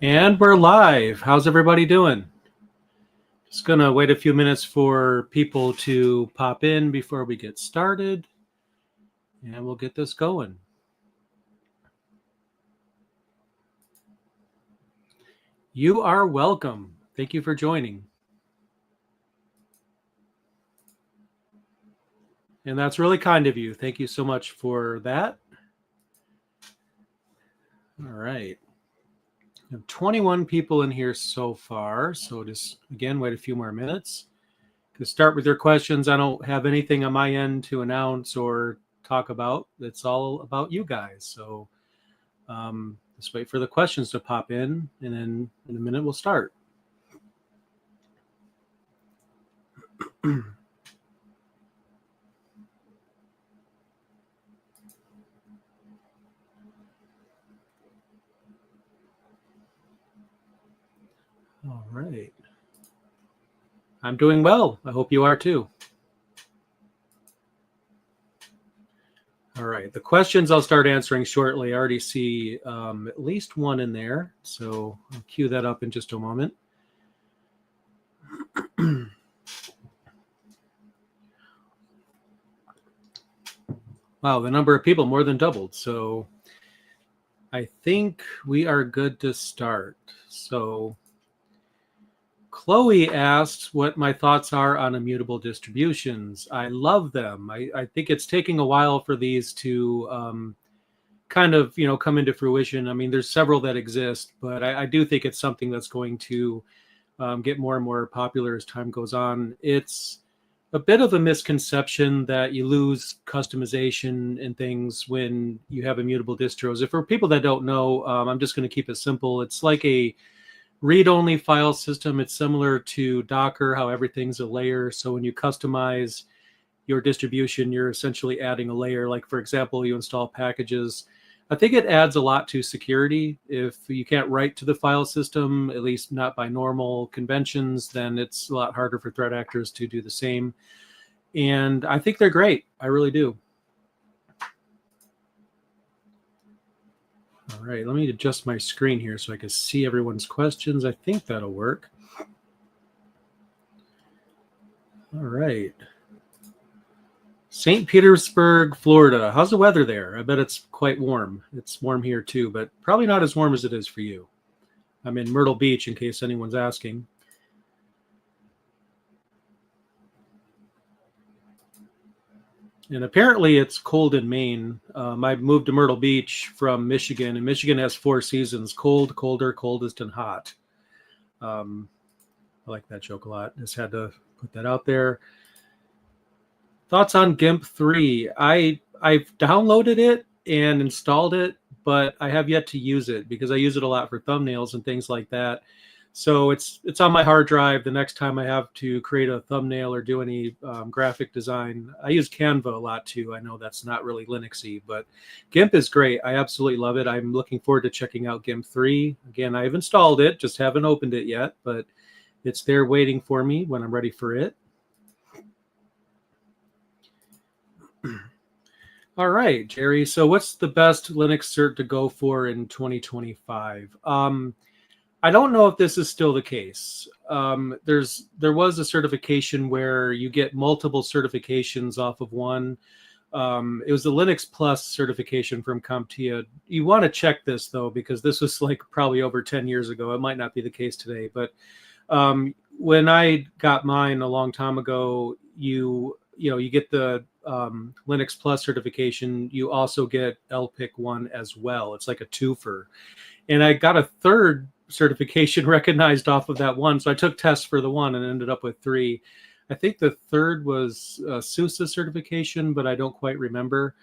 And we're live. How's everybody doing? Just going to wait a few minutes for people to pop in before we get started, and we'll get this going. You are welcome. Thank you for joining. And that's really kind of you. Thank you so much for that. All right. We have 21 people in here so far. So just, again, wait a few more minutes. To start with your questions, I don't have anything on my end to announce or talk about. It's all about you guys. So just wait for the questions to pop in, and then in a minute we'll start. All right. I'm doing well. I hope you are too. All right. The questions I'll start answering shortly. I already see at least one in there. So I'll queue that up in just a moment. Wow, the number of people more than doubled. So I think we are good to start. So Chloe asks what my thoughts are on immutable distributions. I love them. I think it's taking a while for these to kind of, come into fruition. I mean, there's several that exist, but I do think it's something that's going to get more and more popular as time goes on. It's a bit of a misconception that you lose customization and things when you have immutable distros. If for people that don't know, I'm just going to keep it simple. It's like a read-only file system. It's similar to Docker, how everything's a layer. So when you customize your distribution, you're essentially adding a layer. Like, for example, you install packages. I think it adds a lot to security. If you can't write to the file system, at least not by normal conventions, then it's a lot harder for threat actors to do the same. And I think they're great. I really do. All right, let me adjust my screen here so I can see everyone's questions. I think that'll work. All right. St. Petersburg, Florida. How's the weather there? I bet it's quite warm. It's warm here too, but probably not as warm as it is for you. I'm in Myrtle Beach, in case anyone's asking. And apparently it's cold in Maine. I moved to Myrtle Beach from Michigan, and Michigan has 4 seasons: cold, colder, coldest, and hot. I like that joke a lot. Just had to put that out there. Thoughts on GIMP 3? I've downloaded it and installed it, but I have yet to use it because I use it a lot for thumbnails and things like that. So it's on my hard drive. The next time I have to create a thumbnail or do any graphic design, I use Canva a lot too. I know that's not really Linuxy, but GIMP is great. I absolutely love it. I'm looking forward to checking out GIMP 3. Again, I've installed it, just haven't opened it yet, but it's there waiting for me when I'm ready for it. All right, Jerry. So what's the best Linux cert to go for in 2025? I don't know if this is still the case. There was a certification where you get multiple certifications off of one. It was the Linux Plus certification from CompTIA. You want to check this though, because this was like probably over 10 years ago. It might not be the case today, but when I got mine a long time ago, you get the Linux Plus certification. You also get LPIC 1 as well. It's like a twofer. And I got a third certification recognized off of that one. So I took tests for the one and ended up with 3. I think the third was SUSE certification, but I don't quite remember.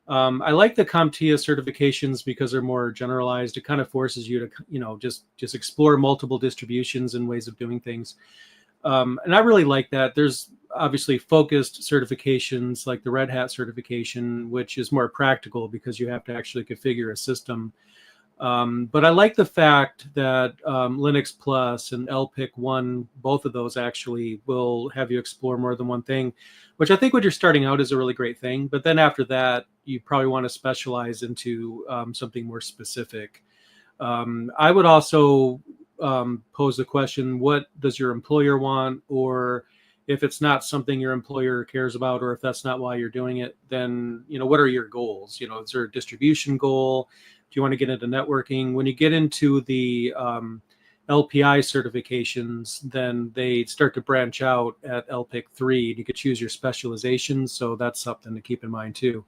I like the CompTIA certifications because they're more generalized. It kind of forces you to, just explore multiple distributions and ways of doing things. And I really like that. There's obviously focused certifications like the Red Hat certification, which is more practical because you have to actually configure a system. But I like the fact that Linux Plus and LPIC 1, both of those actually will have you explore more than one thing, which I think when you're starting out is a really great thing. But then after that, you probably want to specialize into something more specific. I would also pose the question, what does your employer want? Or if it's not something your employer cares about, or if that's not why you're doing it, then, what are your goals? Is there a distribution goal? Do you want to get into networking? When you get into the LPI certifications, then they start to branch out at LPIC 3. You could choose your specialization. So that's something to keep in mind too.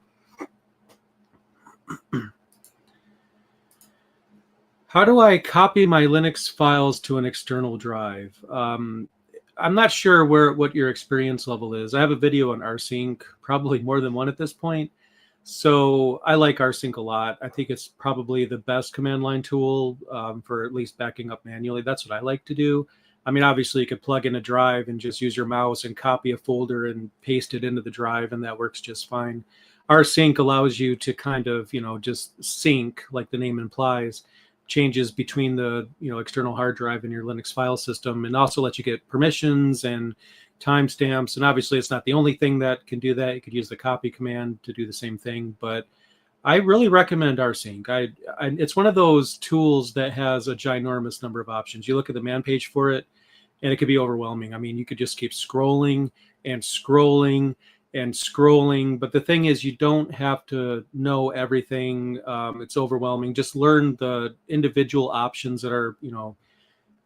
How do I copy my Linux files to an external drive? I'm not sure what your experience level is. I have a video on rsync, probably more than one at this point. So I like rsync a lot. I think it's probably the best command line tool for at least backing up manually. That's what I like to do. I mean, obviously you could plug in a drive and just use your mouse and copy a folder and paste it into the drive, and that works just fine. Rsync allows you to kind of, just sync, like the name implies, changes between the external hard drive and your Linux file system, and also let you get permissions and timestamps. And obviously it's not the only thing that can do that. You could use the copy command to do the same thing, but I really recommend rsync. It's one of those tools that has a ginormous number of options. You look at the man page for it and it could be overwhelming. I mean, you could just keep scrolling and scrolling and scrolling, but the thing is, you don't have to know everything. It's overwhelming. Just learn the individual options that are,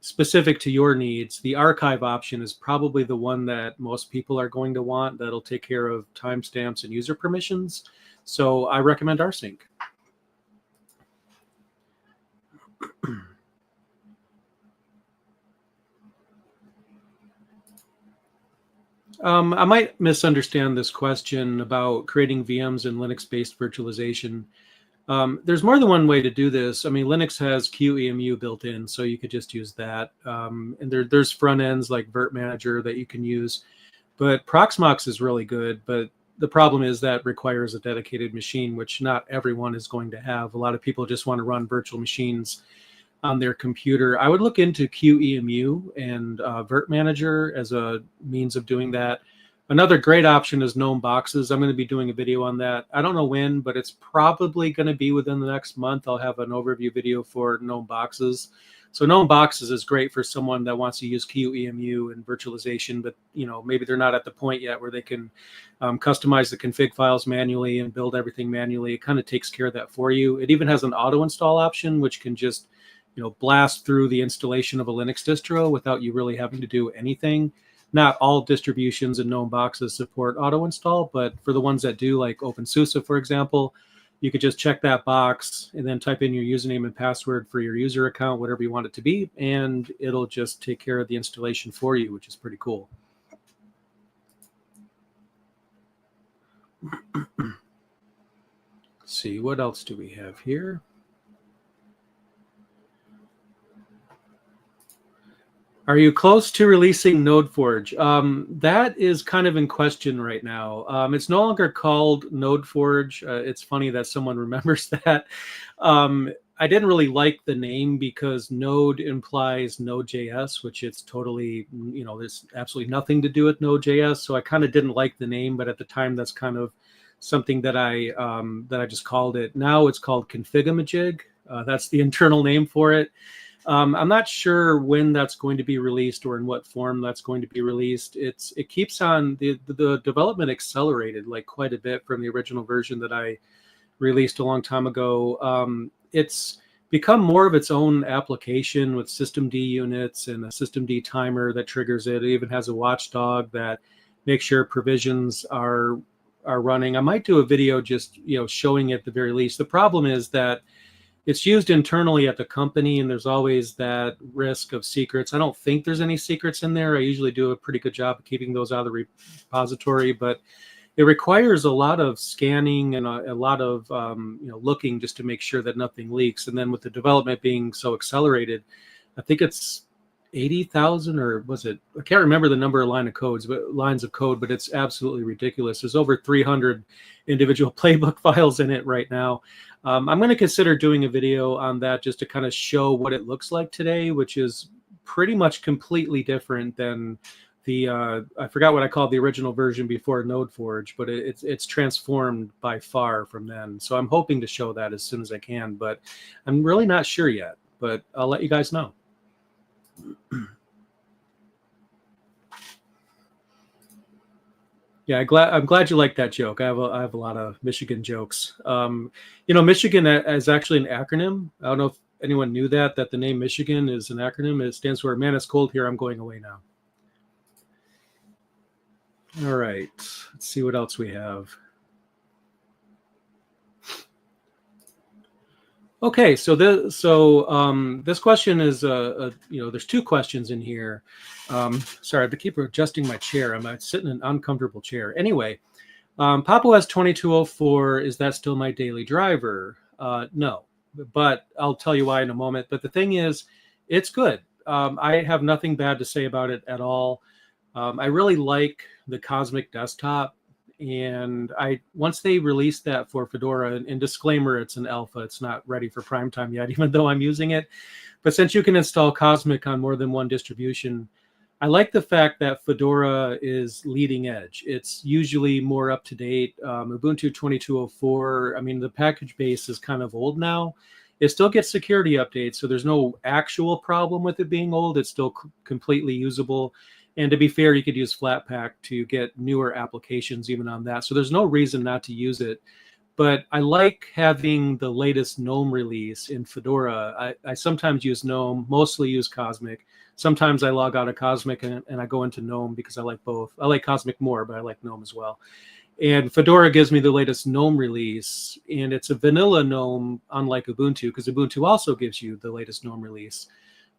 specific to your needs. The archive option is probably the one that most people are going to want. That'll take care of timestamps and user permissions. So I recommend rsync. I might misunderstand this question about creating VMs in Linux-based virtualization. There's more than one way to do this. I mean, Linux has QEMU built in, so you could just use that. And there's front ends like Virt Manager that you can use. But Proxmox is really good, but the problem is that requires a dedicated machine, which not everyone is going to have. A lot of people just want to run virtual machines on their computer. I would look into QEMU and Virt Manager as a means of doing that. Another great option is GNOME boxes. I'm going to be doing a video on that. I don't know when, but it's probably going to be within the next month. I'll have an overview video for GNOME boxes. So GNOME boxes is great for someone that wants to use QEMU and virtualization, but maybe they're not at the point yet where they can customize the config files manually and build everything manually. It kind of takes care of that for you. It even has an auto install option, which can just blast through the installation of a Linux distro without you really having to do anything. Not all distributions and GNOME boxes support auto install, but for the ones that do, like OpenSUSE, for example, you could just check that box and then type in your username and password for your user account, whatever you want it to be, and it'll just take care of the installation for you, which is pretty cool. Let's see, what else do we have here? Are you close to releasing NodeForge? That is kind of in question right now. It's no longer called NodeForge. It's funny that someone remembers that. I didn't really like the name because Node implies Node.js, which it's totally, there's absolutely nothing to do with Node.js. So I kind of didn't like the name, but at the time, that's kind of something that I just called it. Now it's called Configamajig. That's the internal name for it. I'm not sure when that's going to be released or in what form that's going to be released. It keeps on, the development accelerated like quite a bit from the original version that I released a long time ago. It's become more of its own application with systemd units and a systemd timer that triggers it. It even has a watchdog that makes sure provisions are running. I might do a video just showing it at the very least. The problem is that it's used internally at the company, and there's always that risk of secrets. I don't think there's any secrets in there. I usually do a pretty good job of keeping those out of the repository, but it requires a lot of scanning and a lot of looking just to make sure that nothing leaks. And then with the development being so accelerated, I think it's 80,000, or was it? I can't remember the number of lines of code, but it's absolutely ridiculous. There's over 300 individual playbook files in it right now. I'm going to consider doing a video on that just to kind of show what it looks like today, which is pretty much completely different than I forgot what I called the original version before NodeForge, but it's transformed by far from then. So I'm hoping to show that as soon as I can, but I'm really not sure yet. But I'll let you guys know. Yeah, I'm glad you like that joke. I have a lot of Michigan jokes. Michigan is actually an acronym. I don't know if anyone knew that the name Michigan is an acronym. It stands for "Man, it's cold here. I'm going away now." All right, let's see what else we have. Okay, so this question is there's two questions in here. Sorry, I have to keep adjusting my chair. I'm sitting in an uncomfortable chair. Anyway, Papa OS 2204, is that still my daily driver? No, but I'll tell you why in a moment. But the thing is, it's good. I have nothing bad to say about it at all. I really like the Cosmic desktop. And once they released that for Fedora, and disclaimer, it's an alpha, it's not ready for prime time yet, even though I'm using it. But since you can install Cosmic on more than one distribution, I like the fact that Fedora is leading edge. It's usually more up to date. Ubuntu 2204, I mean, the package base is kind of old now. It still gets security updates, so there's no actual problem with it being old. It's still completely usable. And to be fair, you could use Flatpak to get newer applications even on that. So there's no reason not to use it. But I like having the latest GNOME release in Fedora. I sometimes use GNOME, mostly use Cosmic. Sometimes I log out of Cosmic and I go into GNOME because I like both. I like Cosmic more, but I like GNOME as well. And Fedora gives me the latest GNOME release, and it's a vanilla GNOME, unlike Ubuntu, because Ubuntu also gives you the latest GNOME release.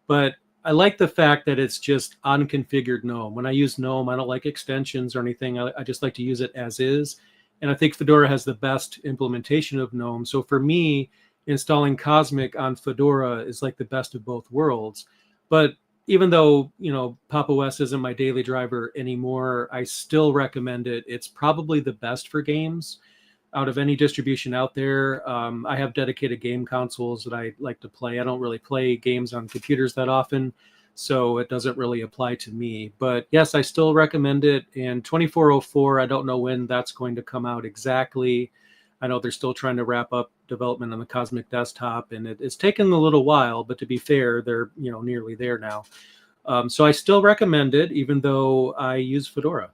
But I like the fact that it's just unconfigured GNOME. When I use GNOME, I don't like extensions or anything. I just like to use it as is. And I think Fedora has the best implementation of GNOME. So for me, installing Cosmic on Fedora is like the best of both worlds. But even though, Pop! OS isn't my daily driver anymore, I still recommend it. It's probably the best for games out of any distribution out there. I have dedicated game consoles that I like to play. I don't really play games on computers that often, so it doesn't really apply to me. But yes, I still recommend it. And 2404, I don't know when that's going to come out exactly. I know they're still trying to wrap up development on the Cosmic desktop, and it's taken a little while, but to be fair, they're nearly there now. So I still recommend it, even though I use Fedora.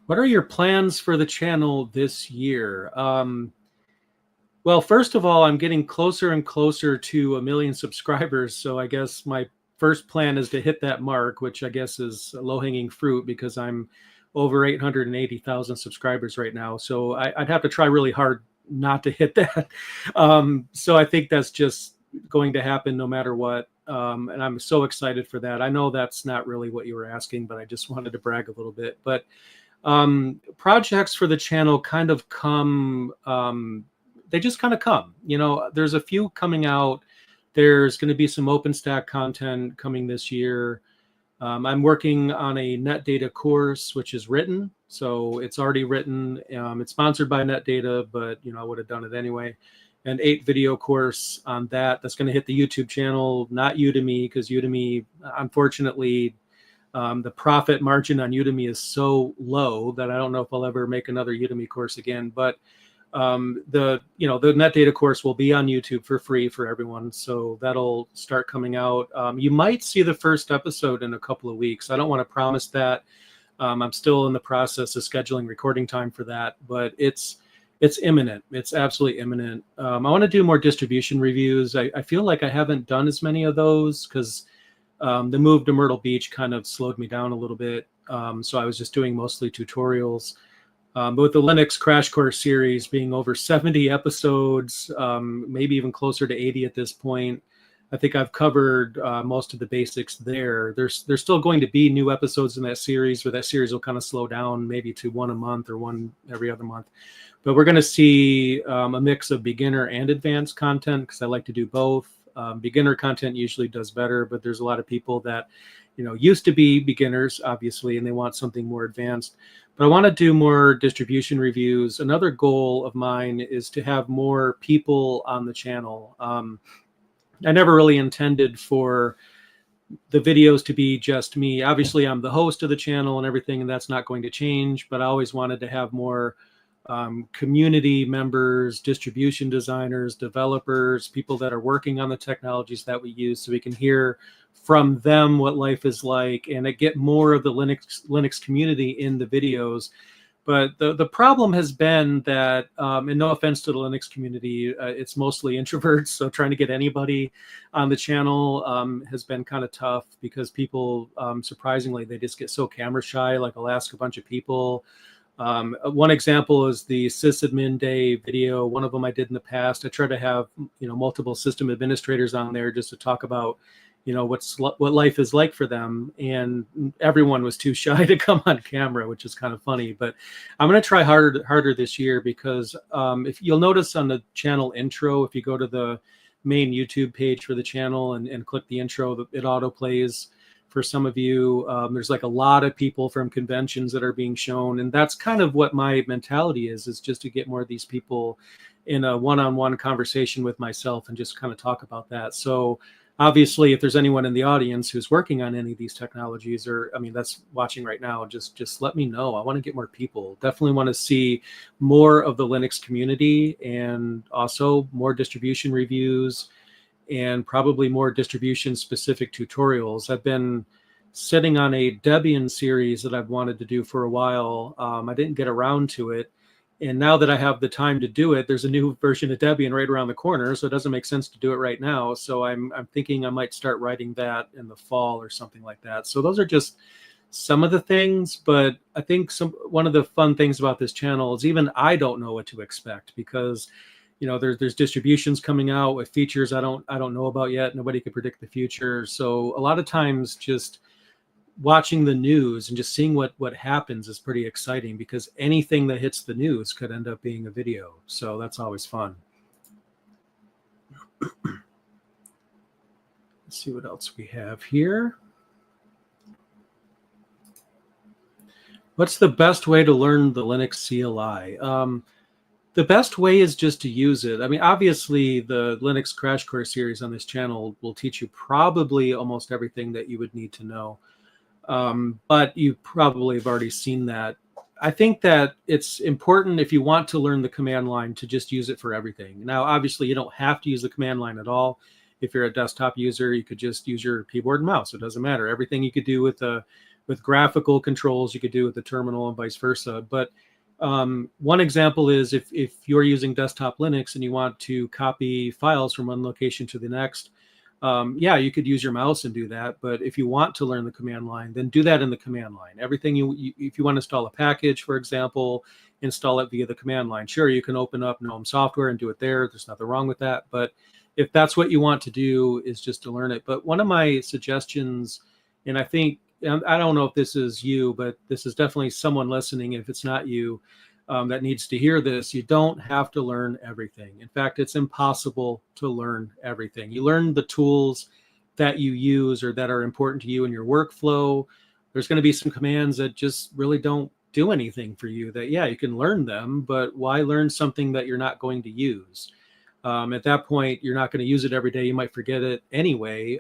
What are your plans for the channel this year? Well, first of all, I'm getting closer and closer to 1 million subscribers. So I guess my first plan is to hit that mark, which I guess is low-hanging fruit because I'm over 880,000 subscribers right now. So I'd have to try really hard not to hit that. So I think that's just going to happen no matter what. And I'm so excited for that. I know that's not really what you were asking, but I just wanted to brag a little bit. But projects for the channel kind of come, they just kind of come. There's a few coming out. There's going to be some OpenStack content coming this year. I'm working on a NetData course, which is written. So it's already written. It's sponsored by NetData, but I would have done it anyway. An 8-video course on that. That's going to hit the YouTube channel, not Udemy, because Udemy, unfortunately, the profit margin on Udemy is so low that I don't know if I'll ever make another Udemy course again. But the NetData course will be on YouTube for free for everyone. So that'll start coming out. You might see the first episode in a couple of weeks. I don't want to promise that. I'm still in the process of scheduling recording time for that, but it's imminent. It's absolutely imminent. I want to do more distribution reviews. I feel like I haven't done as many of those because the move to Myrtle Beach kind of slowed me down a little bit. So I was just doing mostly tutorials. But with the Linux Crash Course series being over 70 episodes, maybe even closer to 80 at this point, I think I've covered most of the basics there. There's still going to be new episodes in that series, but that series will kind of slow down maybe to one a month or one every other month. But we're going to see a mix of beginner and advanced content because I like to do both. Beginner content usually does better, but there's a lot of people that used to be beginners, obviously, and they want something more advanced. But I want to do more distribution reviews. Another goal of mine is to have more people on the channel. I never really intended for the videos to be just me. Obviously, I'm the host of the channel and everything, and that's not going to change, but I always wanted to have more community members, distribution designers, developers, people that are working on the technologies that we use, so we can hear from them what life is like and get more of the Linux community in the videos. But the problem has been that, and no offense to the Linux community, it's mostly introverts. So trying to get anybody on the channel has been kind of tough, because people, surprisingly, they just get so camera shy. Like, I'll ask a bunch of people. One example is the sysadmin day video. One of them I did in the past. I try to have, multiple system administrators on there just to talk about, what life is like for them, and everyone was too shy to come on camera, which is kind of funny. But I'm going to try harder this year, because if you'll notice on the channel intro, if you go to the main YouTube page for the channel and click the intro, it auto plays for some of you. There's like a lot of people from conventions that are being shown, and that's kind of what my mentality is just to get more of these people in a one-on-one conversation with myself and just kind of talk about that. So obviously, if there's anyone in the audience who's working on any of these technologies, or that's watching right now, just let me know. I want to get more people. Definitely want to see more of the Linux community, and also more distribution reviews, and probably more distribution specific tutorials. I've been sitting on a Debian series that I've wanted to do for a while. I didn't get around to it. And now that I have the time to do it, there's a new version of Debian right around the corner, so it doesn't make sense to do it right now. So I'm thinking I might start writing that in the fall or something like that. So those are just some of the things, but I think one of the fun things about this channel is even I don't know what to expect, because there's distributions coming out with features I don't know about yet. Nobody can predict the future. So a lot of times just watching the news and just seeing what happens is pretty exciting, because anything that hits the news could end up being a video. So that's always fun. Let's see what else we have here. What's the best way to learn the Linux CLI? The best way is just to use it. Obviously, the Linux Crash Course series on this channel will teach you probably almost everything that you would need to know. But you probably have already seen that. I think that it's important, if you want to learn the command line, to just use it for everything. Now, obviously, you don't have to use the command line at all. If you're a desktop user, you could just use your keyboard and mouse. It doesn't matter. Everything you could do with graphical controls, you could do with the terminal, and vice versa. But one example is if you're using desktop Linux and you want to copy files from one location to the next, yeah, you could use your mouse and do that. But if you want to learn the command line, then do that in the command line. Everything if you want to install a package, for example, install it via the command line. Sure, you can open up GNOME software and do it there. There's nothing wrong with that. But if that's what you want to do, is just to learn it. But one of my suggestions, and I think, I don't know if this is you, but this is definitely someone listening, if it's not you, that needs to hear this. You don't have to learn everything. In fact, it's impossible to learn everything. You learn the tools that you use or that are important to you in your workflow. There's going to be some commands that just really don't do anything for you, that, yeah, you can learn them, but why learn something that you're not going to use? At that point, you're not going to use it every day. You might forget it anyway.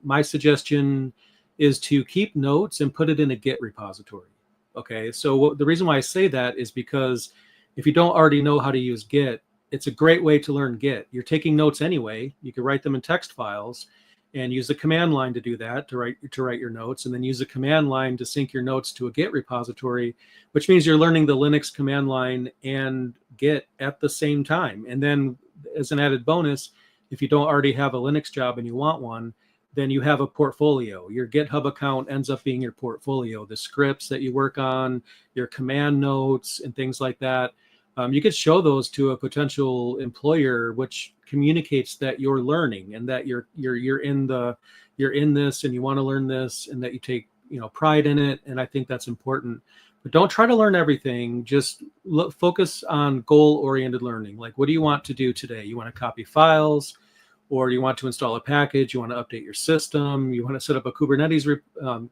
My suggestion is to keep notes and put it in a Git repository. Okay, so the reason why I say that is because if you don't already know how to use Git, it's a great way to learn Git. You're taking notes anyway. You can write them in text files and use the command line to do that, to write your notes, and then use the command line to sync your notes to a Git repository, which means you're learning the Linux command line and Git at the same time. And then as an added bonus, if you don't already have a Linux job and you want one, then you have a portfolio. Your GitHub account ends up being your portfolio. The scripts that you work on, your command notes, and things like that. You could show those to a potential employer, which communicates that you're learning and that you're in this and you want to learn this, and that you take pride in it. And I think that's important. But don't try to learn everything. Just focus on goal-oriented learning. Like, what do you want to do today? You want to copy files, or you want to install a package, you want to update your system, you want to set up a Kubernetes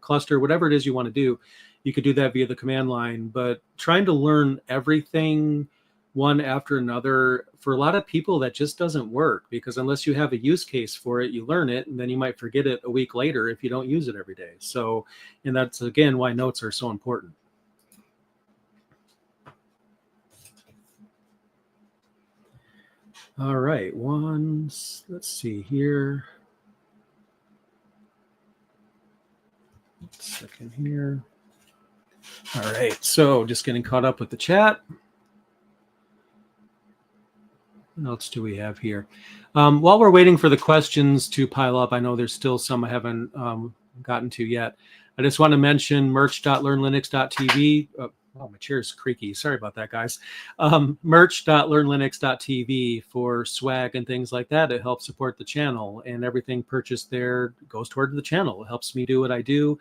cluster, whatever it is you want to do, you could do that via the command line. But trying to learn everything one after another. For a lot of people, that just doesn't work, because unless you have a use case for it, you learn it, and then you might forget it a week later if you don't use it every day. So, and that's again why notes are so important. All right, let's see here. Second here. All right, so just getting caught up with the chat. What else do we have here? While we're waiting for the questions to pile up, I know there's still some I haven't gotten to yet. I just want to mention merch.learnlinux.tv. Oh, my chair's creaky. Sorry about that, guys. Merch.learnlinux.tv for swag and things like that. It helps support the channel, and everything purchased there goes toward the channel. It helps me do what I do.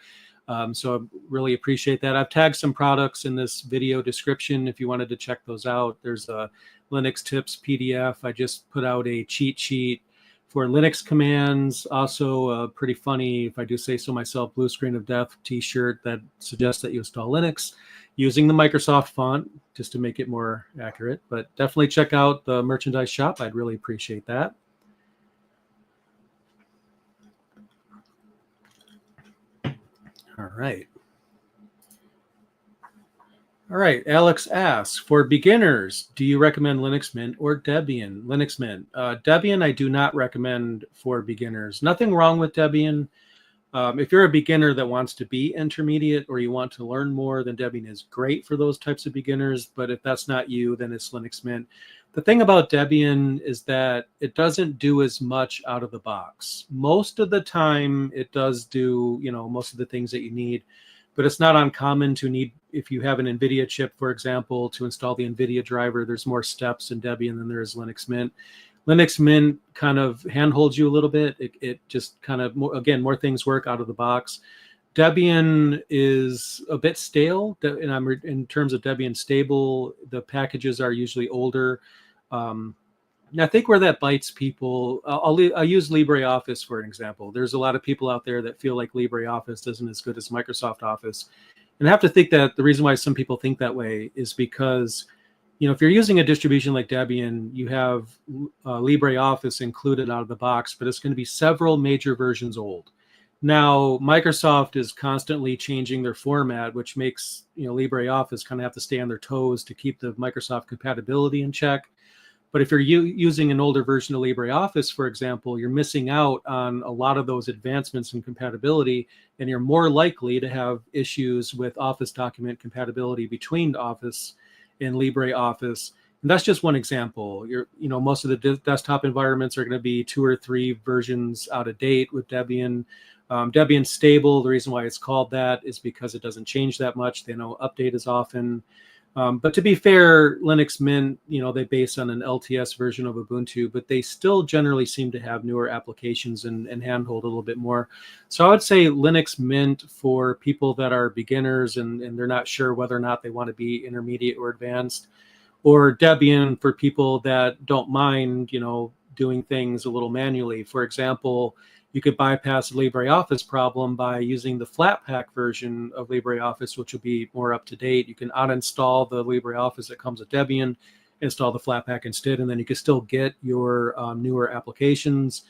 So I really appreciate that. I've tagged some products in this video description if you wanted to check those out. There's a Linux tips PDF. I just put out a cheat sheet for Linux commands. Also a pretty funny, if I do say so myself, blue screen of death t-shirt that suggests that you install Linux using the Microsoft font, just to make it more accurate. But definitely check out the merchandise shop. I'd really appreciate that. All right. All right, Alex asks, for beginners, do you recommend Linux Mint or Debian? Linux Mint. Debian, I do not recommend for beginners. Nothing wrong with Debian. If you're a beginner that wants to be intermediate or you want to learn more, then Debian is great for those types of beginners. But if that's not you, then it's Linux Mint. The thing about Debian is that it doesn't do as much out of the box. Most of the time, it does do, most of the things that you need. But it's not uncommon to need, if you have an NVIDIA chip, for example, to install the NVIDIA driver. There's more steps in Debian than there is Linux Mint. Linux Mint kind of handholds you a little bit. It just kind of, more things work out of the box. Debian is a bit stale, and in terms of Debian stable, the packages are usually older. And I think where that bites people, I'll use LibreOffice for an example. There's a lot of people out there that feel like LibreOffice isn't as good as Microsoft Office. And I have to think that the reason why some people think that way is because, if you're using a distribution like Debian, you have LibreOffice included out of the box, but it's going to be several major versions old. Now, Microsoft is constantly changing their format, which makes LibreOffice kind of have to stay on their toes to keep the Microsoft compatibility in check. But if you're using an older version of LibreOffice, for example, you're missing out on a lot of those advancements in compatibility, and you're more likely to have issues with Office document compatibility between Office and LibreOffice. And that's just one example. Most of the desktop environments are going to be 2 or 3 versions out of date with Debian. Debian stable, the reason why it's called that is because it doesn't change that much. They don't update as often. But to be fair, Linux Mint, they base on an LTS version of Ubuntu, but they still generally seem to have newer applications and handhold a little bit more. So I would say Linux Mint for people that are beginners and they're not sure whether or not they want to be intermediate or advanced, or Debian for people that don't mind, doing things a little manually. For example, you could bypass the LibreOffice problem by using the Flatpak version of LibreOffice, which will be more up to date. You can uninstall the LibreOffice that comes with Debian, install the Flatpak instead, and then you can still get your newer applications.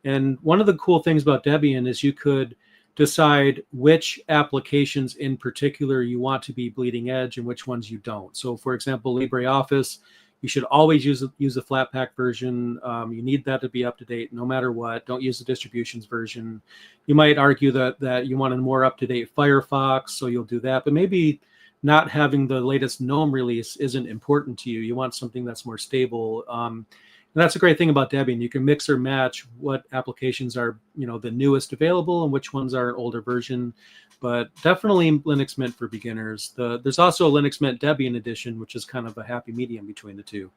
And one of the cool things about Debian is you could decide which applications in particular you want to be bleeding edge and which ones you don't. So, for example, LibreOffice, you should always use the Flatpak version. You need that to be up to date no matter what. Don't use the distributions version. You might argue that you want a more up to date Firefox, so you'll do that. But maybe not having the latest GNOME release isn't important to you. You want something that's more stable. And that's a great thing about Debian. You can mix or match what applications are the newest available and which ones are an older version. But definitely Linux Mint for beginners. There's also a Linux Mint Debian edition, which is kind of a happy medium between the two.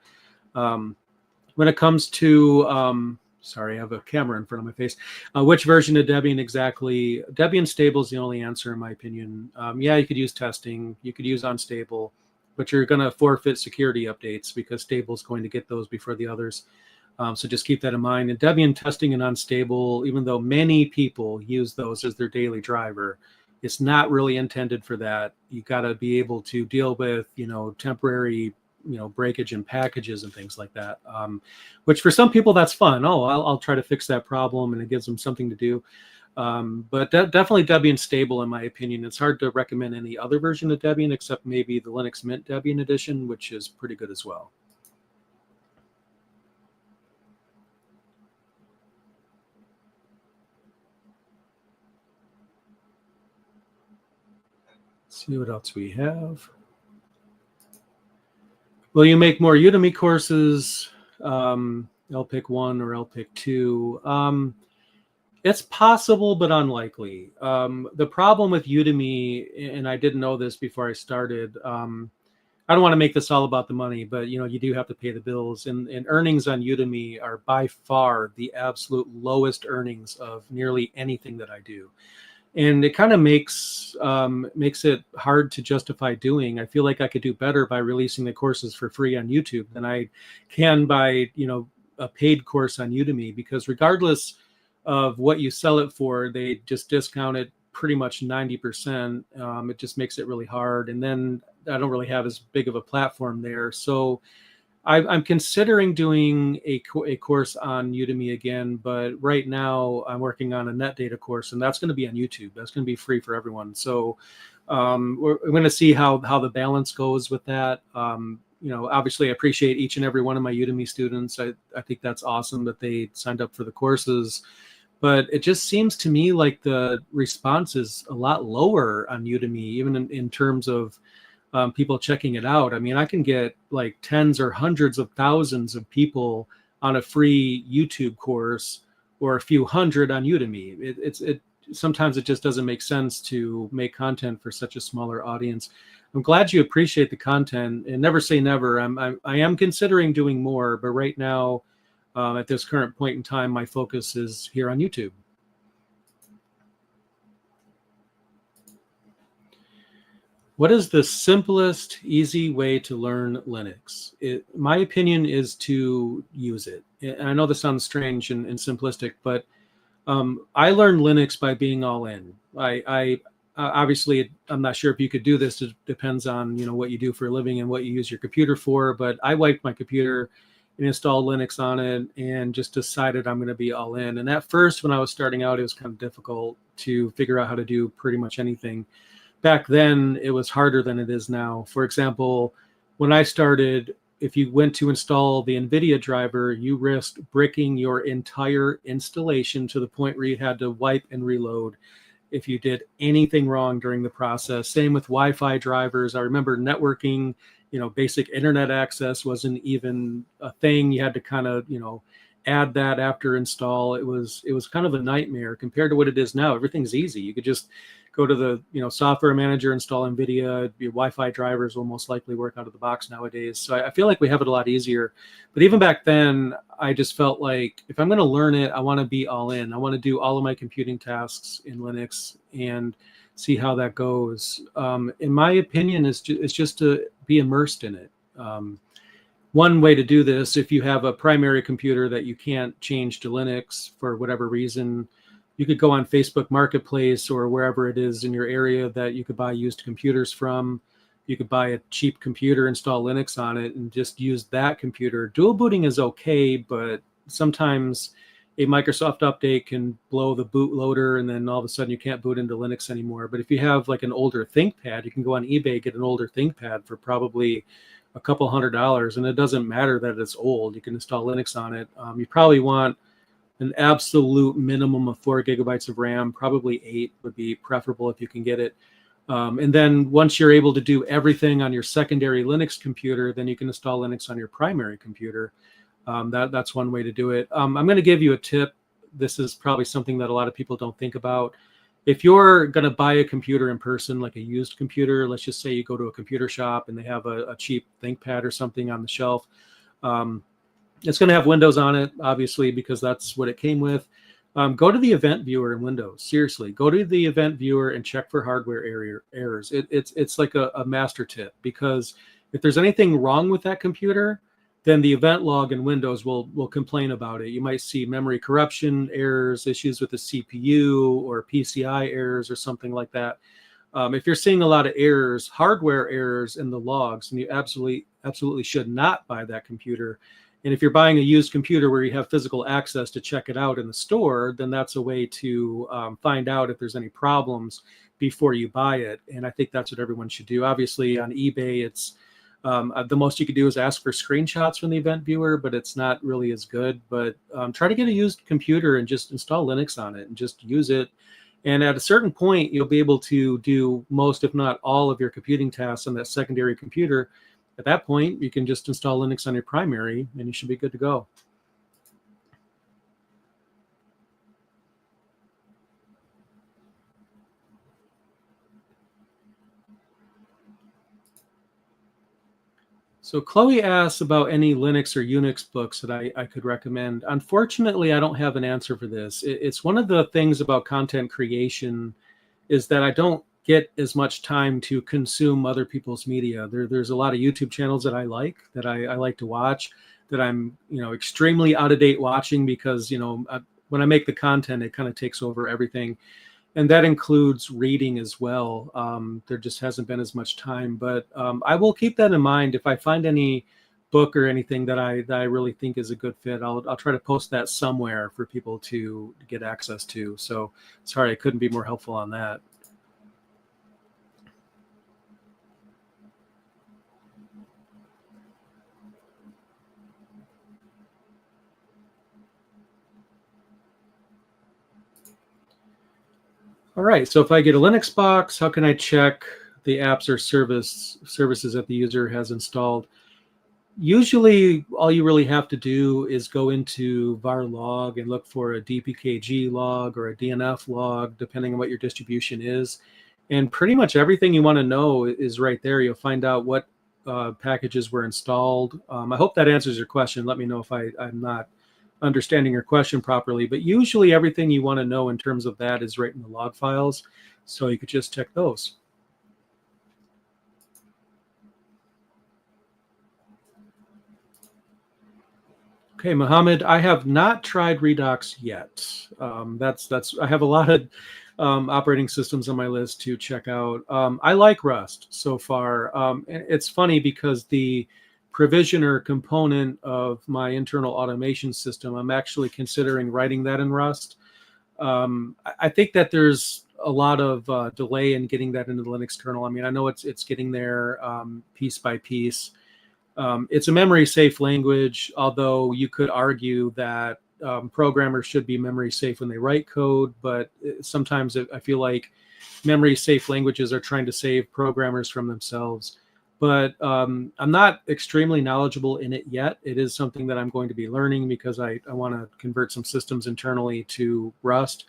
When it comes to, sorry, I have a camera in front of my face. Which version of Debian exactly? Debian stable is the only answer in my opinion. Yeah, you could use testing. You could use unstable, but you're going to forfeit security updates because stable is going to get those before the others. So just keep that in mind. And Debian testing and unstable, even though many people use those as their daily driver, it's not really intended for that. You got to be able to deal with, temporary breakage in packages and things like that. Which for some people that's fun. Oh, I'll try to fix that problem, and it gives them something to do. But definitely Debian stable, in my opinion. It's hard to recommend any other version of Debian except maybe the Linux Mint Debian edition, which is pretty good as well. Let's see what else we have. Will you make more Udemy courses? LPIC 1 or LPIC 2? It's possible, but unlikely. The problem with Udemy, and I didn't know this before I started, I don't want to make this all about the money, but you do have to pay the bills, and earnings on Udemy are by far the absolute lowest earnings of nearly anything that I do. And it kind of makes it hard to justify doing. I feel like I could do better by releasing the courses for free on YouTube than I can by a paid course on Udemy, because regardless of what you sell it for, they just discount it pretty much 90%. It just makes it really hard, and then I don't really have as big of a platform there. So I'm considering doing a course on Udemy again, but right now I'm working on a net data course, and that's going to be on YouTube. That's going to be free for everyone. So we're going to see how the balance goes with that. Obviously I appreciate each and every one of my Udemy students. I think that's awesome that they signed up for the courses, but it just seems to me like the response is a lot lower on Udemy, even in terms of people checking it out. I mean, I can get like tens or hundreds of thousands of people on a free YouTube course, or a few hundred on Udemy. It sometimes it just doesn't make sense to make content for such a smaller audience. I'm glad you appreciate the content, and never say never. I am considering doing more, but right now, at this current point in time, my focus is here on YouTube. What is the simplest, easy way to learn Linux? My opinion is to use it. And I know this sounds strange and simplistic, but I learned Linux by being all in. I obviously, I'm not sure if you could do this. It depends on what you do for a living and what you use your computer for. But I wiped my computer and installed Linux on it, and just decided I'm going to be all in. And at first, when I was starting out, it was kind of difficult to figure out how to do pretty much anything. Back then, it was harder than it is now. For example, when I started, if you went to install the NVIDIA driver, you risked bricking your entire installation to the point where you had to wipe and reload if you did anything wrong during the process. Same with Wi-Fi drivers. I remember networking, basic internet access wasn't even a thing. You had to kind of, add that after install. It was kind of a nightmare compared to what it is now. Everything's easy. You could just go to the software manager, install NVIDIA. Your Wi-Fi drivers will most likely work out of the box nowadays. So I feel like we have it a lot easier. But even back then, I just felt like if I'm going to learn it, I want to be all in. I want to do all of my computing tasks in Linux and see how that goes. In my opinion, it's just to be immersed in it. One way to do this, if you have a primary computer that you can't change to Linux for whatever reason, you could go on Facebook Marketplace or wherever it is in your area that you could buy used computers from. You could buy a cheap computer, install Linux on it, and just use that computer. Dual booting is okay, but sometimes a Microsoft update can blow the bootloader, and then all of a sudden you can't boot into Linux anymore. But if you have like an older ThinkPad, you can go on eBay, get an older ThinkPad for probably a couple $100, and it doesn't matter that it's old. You can install Linux on it. You probably want an absolute minimum of 4 gigabytes of RAM, probably 8 would be preferable if you can get it. And then once you're able to do everything on your secondary Linux computer, then you can install Linux on your primary computer. That's one way to do it. I'm going to give you a tip. This is probably something that a lot of people don't think about. If you're going to buy a computer in person, like a used computer, let's just say you go to a computer shop and they have a cheap ThinkPad or something on the shelf. It's going to have Windows on it, obviously, because that's what it came with. Go to the event viewer in Windows. Seriously, go to the event viewer and check for hardware errors. It's like a master tip, because if there's anything wrong with that computer, then the event log in Windows will complain about it. You might see memory corruption errors, issues with the CPU, or PCI errors or something like that. If you're seeing a lot of errors, hardware errors in the logs, and you absolutely should not buy that computer. And if you're buying a used computer where you have physical access to check it out in the store, then that's a way to find out if there's any problems before you buy it. And I think that's what everyone should do. Obviously, on eBay, it's the most you could do is ask for screenshots from the event viewer, but it's not really as good. But try to get a used computer and just install Linux on it and just use it. And at a certain point, you'll be able to do most, if not all, of your computing tasks on that secondary computer. At that point, you can just install Linux on your primary, and you should be good to go. So Chloe asks about any Linux or Unix books that I could recommend. Unfortunately, I don't have an answer for this. It's one of the things about content creation is that I don't get as much time to consume other people's media. There's a lot of YouTube channels that I like to watch, that I'm extremely out of date watching because when I make the content, it kind of takes over everything, and that includes reading as well. There just hasn't been as much time, but I will keep that in mind. If I find any book or anything that I really think is a good fit, I'll try to post that somewhere for people to get access to. So sorry, I couldn't be more helpful on that. All right, so if I get a Linux box, how can I check the apps or services that the user has installed? Usually, all you really have to do is go into var log and look for a dpkg log or a dnf log, depending on what your distribution is. And pretty much everything you want to know is right there. You'll find out what packages were installed. I hope that answers your question. Let me know if I'm not understanding your question properly, but usually everything you want to know in terms of that is right in the log files, so you could just check those. Okay, Mohammed, I have not tried Redux yet. That's I have a lot of operating systems on my list to check out. I like Rust so far. It's funny because the provisioner component of my internal automation system, I'm actually considering writing that in Rust. I think that there's a lot of delay in getting that into the Linux kernel. I mean, I know it's getting there piece by piece. It's a memory safe language, although you could argue that programmers should be memory safe when they write code, but sometimes I feel like memory safe languages are trying to save programmers from themselves. But I'm not extremely knowledgeable in it yet. It is something that I'm going to be learning because I want to convert some systems internally to Rust.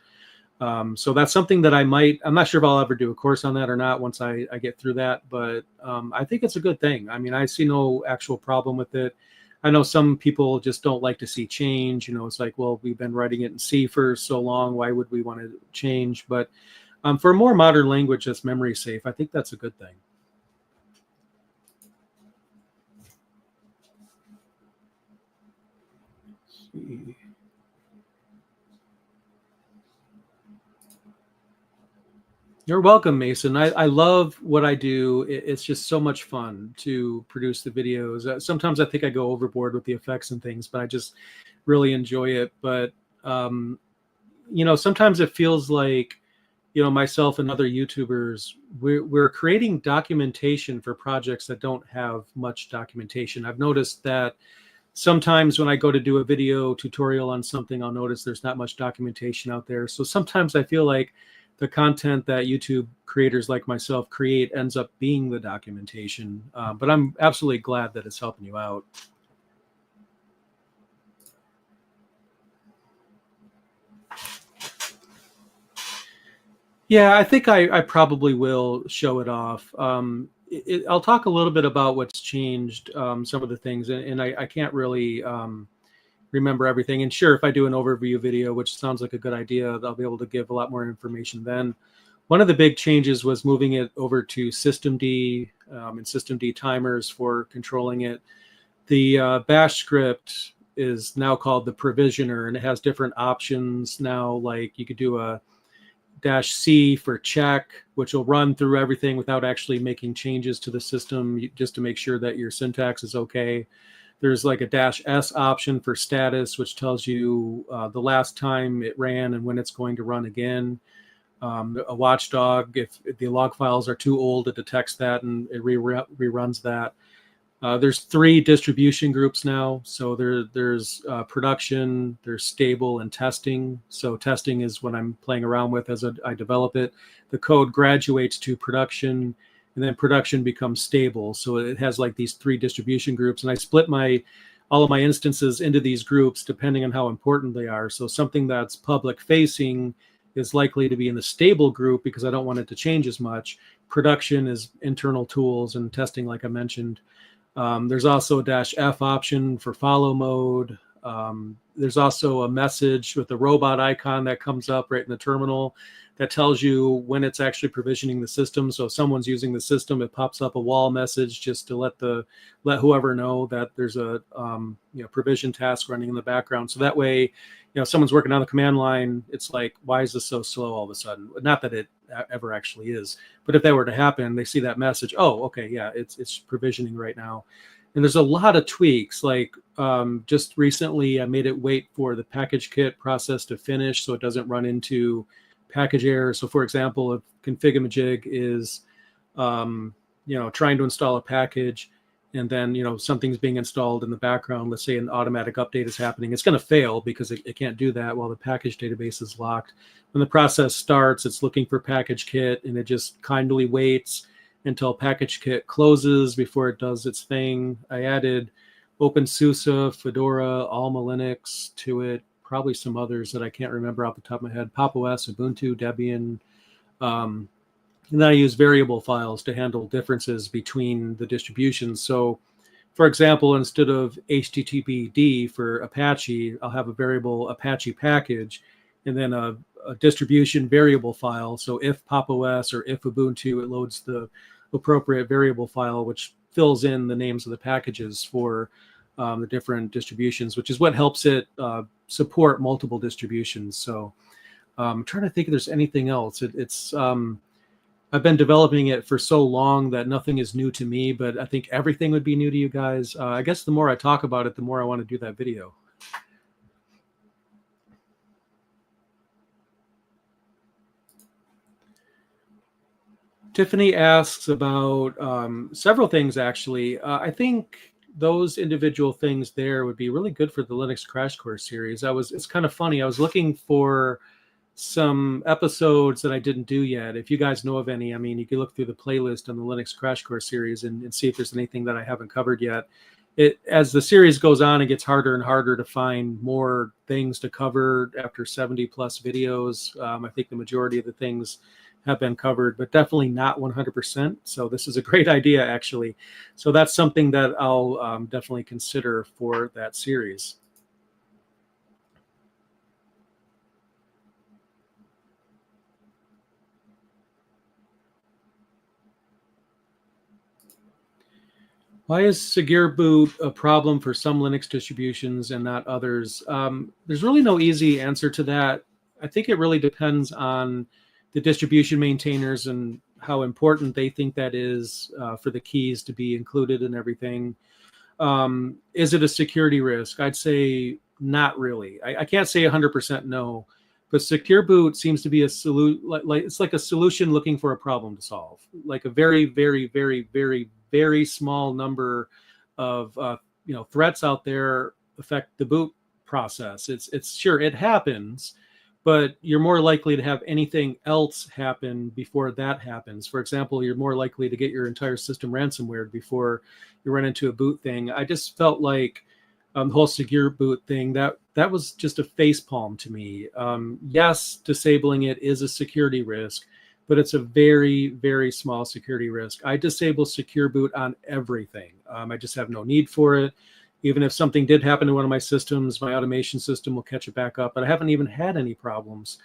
So that's something that I'm not sure if I'll ever do a course on that or not once I get through that, but I think it's a good thing. I mean, I see no actual problem with it. I know some people just don't like to see change. It's like, well, we've been writing it in C for so long. Why would we want to change? But for a more modern language that's memory safe, I think that's a good thing. Let's see. You're welcome, Mason. I love what I do. It's just so much fun to produce the videos. Sometimes I think I go overboard with the effects and things, but I just really enjoy it. But sometimes it feels like, myself and other YouTubers, we're creating documentation for projects that don't have much documentation. I've noticed that sometimes when I go to do a video tutorial on something, I'll notice there's not much documentation out there. So sometimes I feel like the content that YouTube creators like myself create ends up being the documentation. But I'm absolutely glad that it's helping you out. Yeah, I think I probably will show it off. I'll talk a little bit about what's changed, some of the things, and I can't really remember everything. And sure, if I do an overview video, which sounds like a good idea, I'll be able to give a lot more information then. One of the big changes was moving it over to systemd and systemd timers for controlling it. The bash script is now called the provisioner, and it has different options now. Like you could do a -C for check, which will run through everything without actually making changes to the system, just to make sure that your syntax is okay. There's like a -S option for status, which tells you the last time it ran and when it's going to run again. A watchdog, if the log files are too old, it detects that and it reruns that. There's 3 distribution groups now. So there's production, there's stable, and testing. So testing is what I'm playing around with as I develop it. The code graduates to production, and then production becomes stable. So it has like these 3 distribution groups, and I split all of my instances into these groups depending on how important they are. So something that's public facing is likely to be in the stable group because I don't want it to change as much. Production is internal tools, and testing, like I mentioned. There's also a -F option for follow mode. There's also a message with the robot icon that comes up right in the terminal that tells you when it's actually provisioning the system. So if someone's using the system, it pops up a wall message just to let whoever know that there's a provision task running in the background. So that way, someone's working on the command line, it's like, why is this so slow all of a sudden? Not that it ever actually is, but if that were to happen, they see that message. Oh, okay, yeah, it's provisioning right now. And there's a lot of tweaks. Like just recently, I made it wait for the package kit process to finish so it doesn't run into package error. So for example, if config-imagig is trying to install a package, and then something's being installed in the background, let's say an automatic update is happening, it's going to fail because it can't do that while the package database is locked. When the process starts, it's looking for package kit, and it just kindly waits until package kit closes before it does its thing. I added OpenSUSE, Fedora, Alma Linux to it, probably some others that I can't remember off the top of my head, Pop! OS, Ubuntu, Debian. And then I use variable files to handle differences between the distributions. So for example, instead of HTTPD for Apache, I'll have a variable Apache package, and then a distribution variable file. So if Pop! OS or if Ubuntu, it loads the appropriate variable file, which fills in the names of the packages for the different distributions, which is what helps it support multiple distributions. So I'm trying to think if there's anything else. I've been developing it for so long that nothing is new to me, but I think everything would be new to you guys. I guess the more I talk about it, the more I want to do that video. Tiffany asks about several things, actually. I think those individual things there would be really good for the Linux Crash Course series. It's kind of funny. I was looking for some episodes that I didn't do yet. If you guys know of any, I mean, you can look through the playlist on the Linux Crash Course series and see if there's anything that I haven't covered yet. As the series goes on, it gets harder and harder to find more things to cover after 70 plus videos. I think the majority of the things have been covered, but definitely not 100%. So this is a great idea, actually. So that's something that I'll definitely consider for that series. Why is Secure Boot a problem for some Linux distributions and not others? There's really no easy answer to that. I think it really depends on the distribution maintainers and how important they think that is for the keys to be included and everything. Is it a security risk? I'd say not really. I can't say 100% no, but Secure Boot seems to be a solution. It's like a solution looking for a problem to solve. Like a very, very, very, very, very small number of threats out there affect the boot process. It's sure it happens, but you're more likely to have anything else happen before that happens. For example, you're more likely to get your entire system ransomware before you run into a boot thing. I just felt like the whole Secure Boot thing, that was just a facepalm to me. Yes, disabling it is a security risk, but it's a very, very small security risk. I disable Secure Boot on everything. I just have no need for it. Even if something did happen to one of my systems, my automation system will catch it back up, but I haven't even had any problems.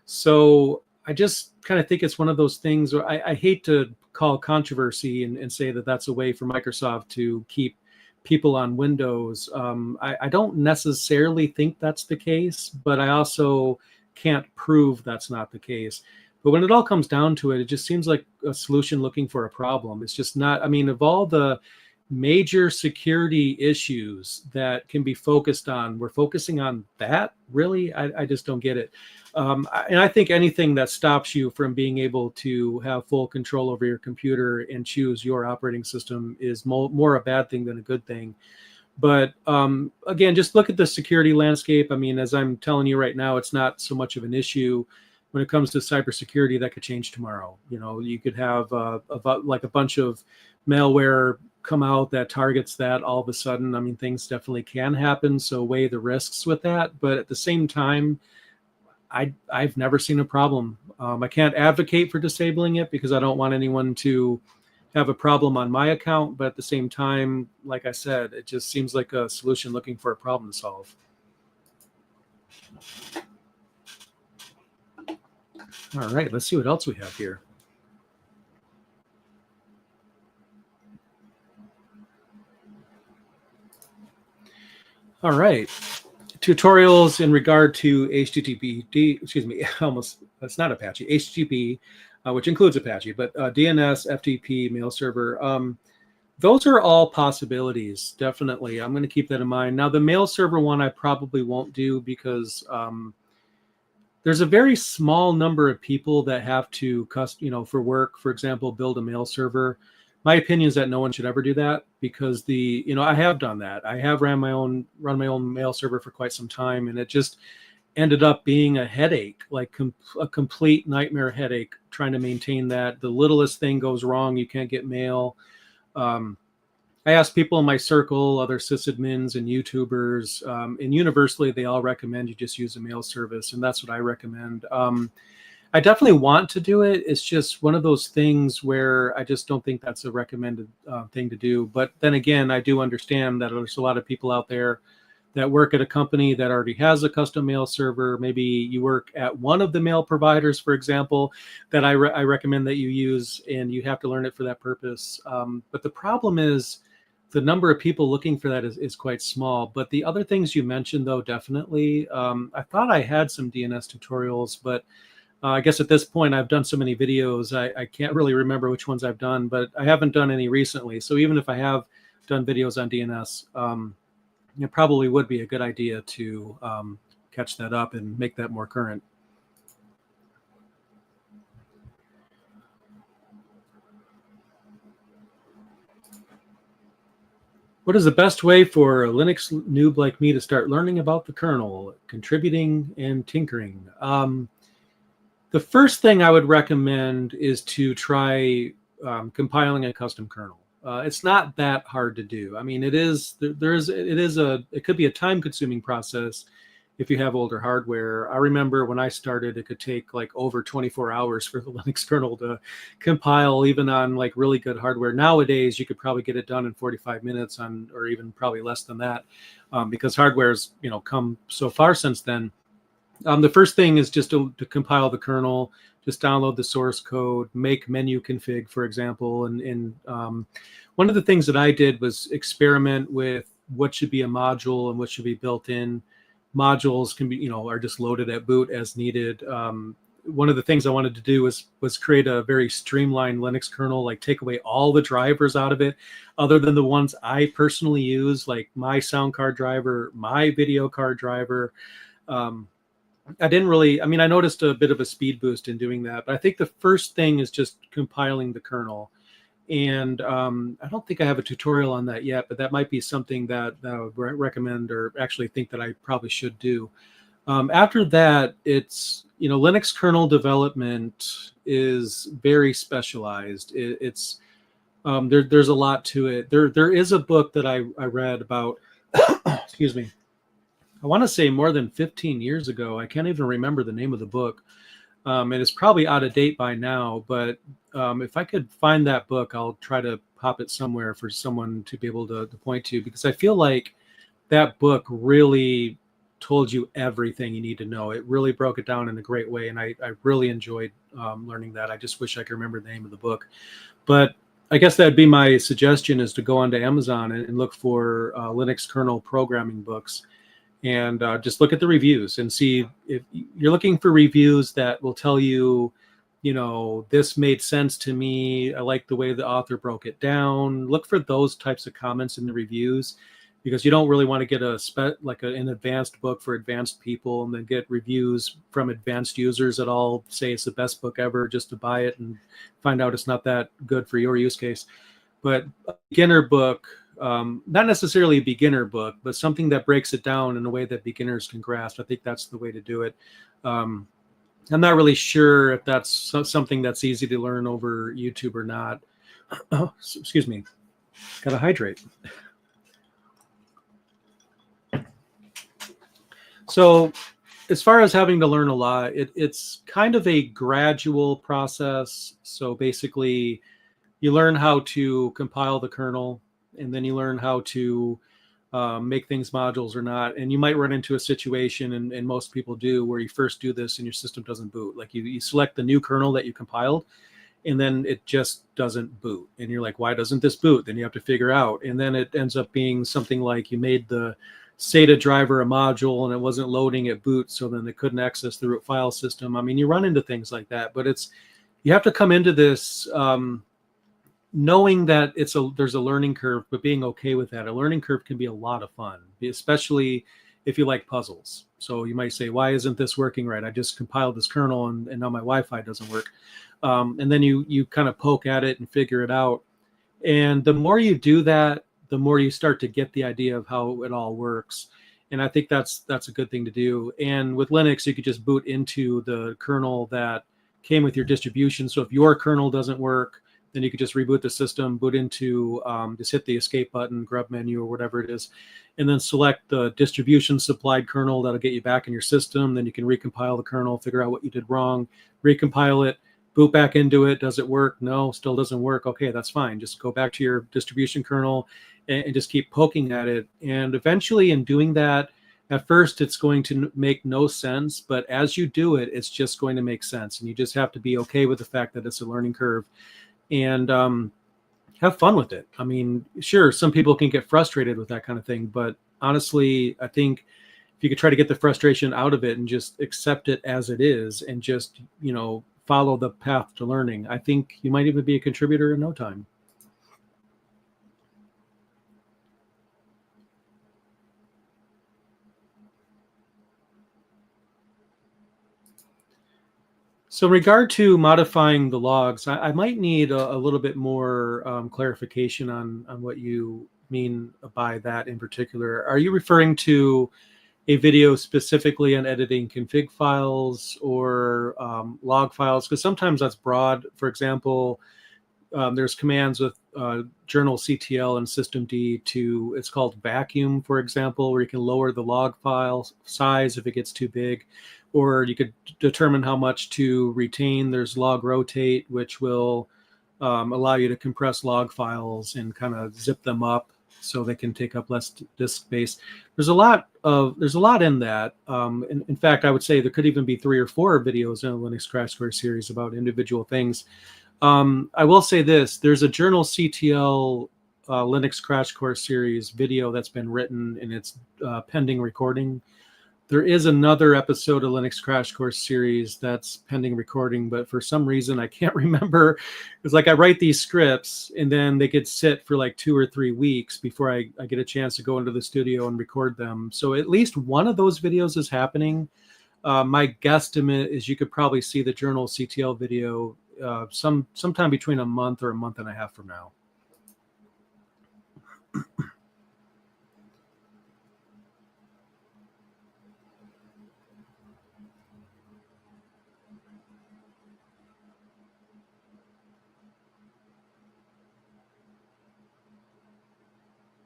So I just kind of think it's one of those things where I hate to call controversy and say that that's a way for Microsoft to keep people on Windows. I don't necessarily think that's the case, but I also can't prove that's not the case. But when it all comes down to it, it just seems like a solution looking for a problem. It's just not, I mean, of all the major security issues that can be focused on, we're focusing on that? Really? I just don't get it. And I think anything that stops you from being able to have full control over your computer and choose your operating system is more a bad thing than a good thing. But again, just look at the security landscape. I mean, as I'm telling you right now, it's not so much of an issue when it comes to cybersecurity. That could change tomorrow. You know, you could have like a bunch of malware come out that targets that all of a sudden. I mean, things definitely can happen. So weigh the risks with that. But at the same time, I've never seen a problem. I can't advocate for disabling it because I don't want anyone to have a problem on my account. But at the same time, like I said, it just seems like a solution looking for a problem to solve. All right, let's see what else we have here. All right, tutorials in regard to HTTP, excuse me, almost, that's not Apache, HTTP, which includes Apache, but DNS, FTP, mail server. Those are all possibilities, definitely. I'm going to keep that in mind. Now, the mail server one I probably won't do because there's a very small number of people that have to, for work, for example, build a mail server. My opinion is that no one should ever do that because I have done that. I have run my own mail server for quite some time, and it just ended up being a headache, like a complete nightmare headache trying to maintain that. The littlest thing goes wrong, you can't get mail. I asked people in my circle, other sysadmins and YouTubers, and universally they all recommend you just use a mail service, and that's what I recommend. I definitely want to do it. It's just one of those things where I just don't think that's a recommended thing to do. But then again, I do understand that there's a lot of people out there that work at a company that already has a custom mail server. Maybe you work at one of the mail providers, for example, that I recommend that you use, and you have to learn it for that purpose. But the problem is the number of people looking for that is quite small. But the other things you mentioned, though, definitely. I thought I had some DNS tutorials, but I guess at this point I've done so many videos, I can't really remember which ones I've done, but I haven't done any recently. So even if I have done videos on DNS, it probably would be a good idea to catch that up and make that more current. What is the best way for a Linux noob like me to start learning about the kernel, contributing, and tinkering? The first thing I would recommend is to try compiling a custom kernel. It's not that hard to do. I mean, it could be a time-consuming process if you have older hardware. I remember when I started, it could take like over 24 hours for the Linux kernel to compile, even on like really good hardware. Nowadays, you could probably get it done in 45 minutes or even probably less than that, because hardware's come so far since then. The first thing is just to compile the kernel, just download the source code, make menu config, for example. And one of the things that I did was experiment with what should be a module and what should be built in. Modules can be, are just loaded at boot as needed. One of the things I wanted to do was create a very streamlined Linux kernel, like take away all the drivers out of it, other than the ones I personally use, like my sound card driver, my video card driver. I noticed a bit of a speed boost in doing that, but I think the first thing is just compiling the kernel. And I don't think I have a tutorial on that yet, but that might be something that I would recommend, or actually think that I probably should do. After that, it's, Linux kernel development is very specialized. There's a lot to it. There is a book that I read about, excuse me, I want to say more than 15 years ago. I can't even remember the name of the book. And it's probably out of date by now, but if I could find that book, I'll try to pop it somewhere for someone to be able to point to, because I feel like that book really told you everything you need to know. It really broke it down in a great way, and I really enjoyed learning that. I just wish I could remember the name of the book. But I guess that'd be my suggestion, is to go onto Amazon and look for Linux kernel programming books. And just look at the reviews and see if you're looking for reviews that will tell you, this made sense to me. I like the way the author broke it down. Look for those types of comments in the reviews, because you don't really want to get an advanced book for advanced people and then get reviews from advanced users that all say it's the best book ever just to buy it and find out it's not that good for your use case. But a beginner book, not necessarily a beginner book, but something that breaks it down in a way that beginners can grasp. I think that's the way to do it. I'm not really sure if that's something that's easy to learn over YouTube or not. Oh, excuse me. Gotta hydrate. So as far as having to learn a lot, it's kind of a gradual process. So basically, you learn how to compile the kernel, and then you learn how to make things modules or not. And you might run into a situation, and most people do, where you first do this and your system doesn't boot. Like you select the new kernel that you compiled, and then it just doesn't boot. And you're like, why doesn't this boot? Then you have to figure out. And then it ends up being something like you made the SATA driver a module and it wasn't loading at boot, so then they couldn't access the root file system. I mean, you run into things like that, but you have to come into this knowing that there's a learning curve, but being okay with that. A learning curve can be a lot of fun, especially if you like puzzles. So you might say, why isn't this working right? I just compiled this kernel and now my Wi-Fi doesn't work. And then you kind of poke at it and figure it out. And the more you do that, the more you start to get the idea of how it all works. And I think that's a good thing to do. And with Linux, you could just boot into the kernel that came with your distribution. So if your kernel doesn't work, then you could just reboot the system, boot into, just hit the escape button, grub menu, or whatever it is, and then select the distribution supplied kernel that'll get you back in your system. Then you can recompile the kernel, figure out what you did wrong, recompile it, boot back into it. Does it work? No, still doesn't work. Okay, that's fine. Just go back to your distribution kernel and just keep poking at it. And eventually in doing that, at first it's going to make no sense, but as you do it, it's just going to make sense. And you just have to be okay with the fact that it's a learning curve and have fun with it. I mean, sure, some people can get frustrated with that kind of thing, but honestly, I think if you could try to get the frustration out of it and just accept it as it is and just, follow the path to learning, I think you might even be a contributor in no time. So in regard to modifying the logs, I might need a little bit more clarification on what you mean by that in particular. Are you referring to a video specifically on editing config files or log files? Because sometimes that's broad. For example, there's commands with journal CTL and systemd to, it's called vacuum, for example, where you can lower the log file size if it gets too big, or you could determine how much to retain. There's log rotate, which will allow you to compress log files and kind of zip them up so they can take up less disk space. There's a lot in that. In fact, I would say there could even be 3 or 4 videos in a Linux Crash Course series about individual things. I will say this: there's a journal CTL Linux Crash Course series video that's been written, and it's pending recording. There is another episode of Linux Crash Course series that's pending recording, but for some reason I can't remember. It's like I write these scripts and then they could sit for like 2 or 3 weeks before I get a chance to go into the studio and record them. So at least one of those videos is happening. My guesstimate is you could probably see the journal CTL video sometime between a month or a month and a half from now.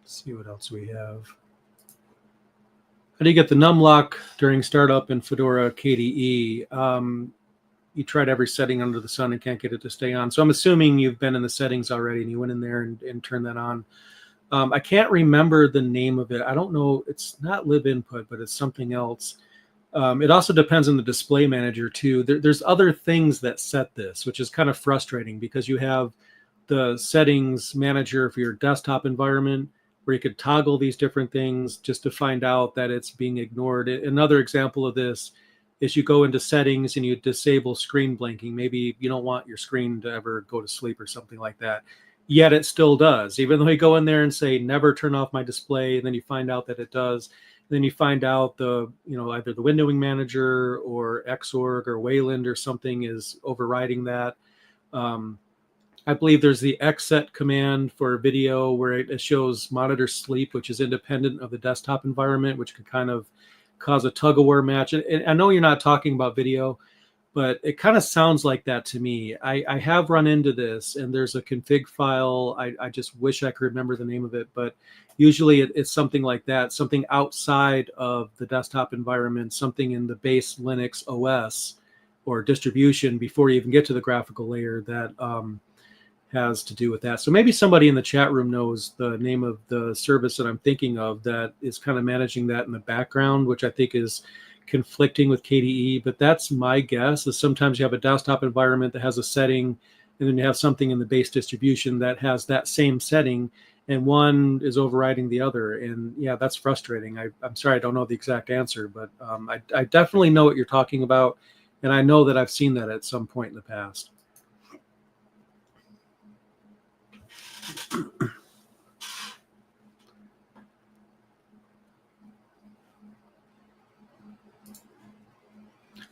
Let's see what else we have. How do you get the numlock during startup in Fedora KDE? You tried every setting under the sun and can't get it to stay on. So I'm assuming you've been in the settings already and you went in there and turned that on. I can't remember the name of it. I don't know. It's not libinput, but it's something else. It also depends on the display manager too. There's other things that set this, which is kind of frustrating because you have the settings manager for your desktop environment where you could toggle these different things just to find out that it's being ignored. Another example of this is you go into settings and you disable screen blinking. Maybe you don't want your screen to ever go to sleep or something like that. Yet it still does, even though you go in there and say never turn off my display, and then you find out that it does. Then you find out either the windowing manager or Xorg or Wayland or something is overriding that. I believe there's the xset command for video where it shows monitor sleep, which is independent of the desktop environment, which could kind of cause a tug of war match. And I know you're not talking about video, but it kind of sounds like that to me. I have run into this, and there's a config file. I just wish I could remember the name of it, but usually it's something like that, something outside of the desktop environment, something in the base Linux OS or distribution before you even get to the graphical layer that has to do with that. So maybe somebody in the chat room knows the name of the service that I'm thinking of that is kind of managing that in the background, which I think is conflicting with KDE. But that's my guess, is sometimes you have a desktop environment that has a setting, and then you have something in the base distribution that has that same setting, and one is overriding the other. And yeah, that's frustrating. I'm sorry, I don't know the exact answer, but I definitely know what you're talking about. And I know that I've seen that at some point in the past.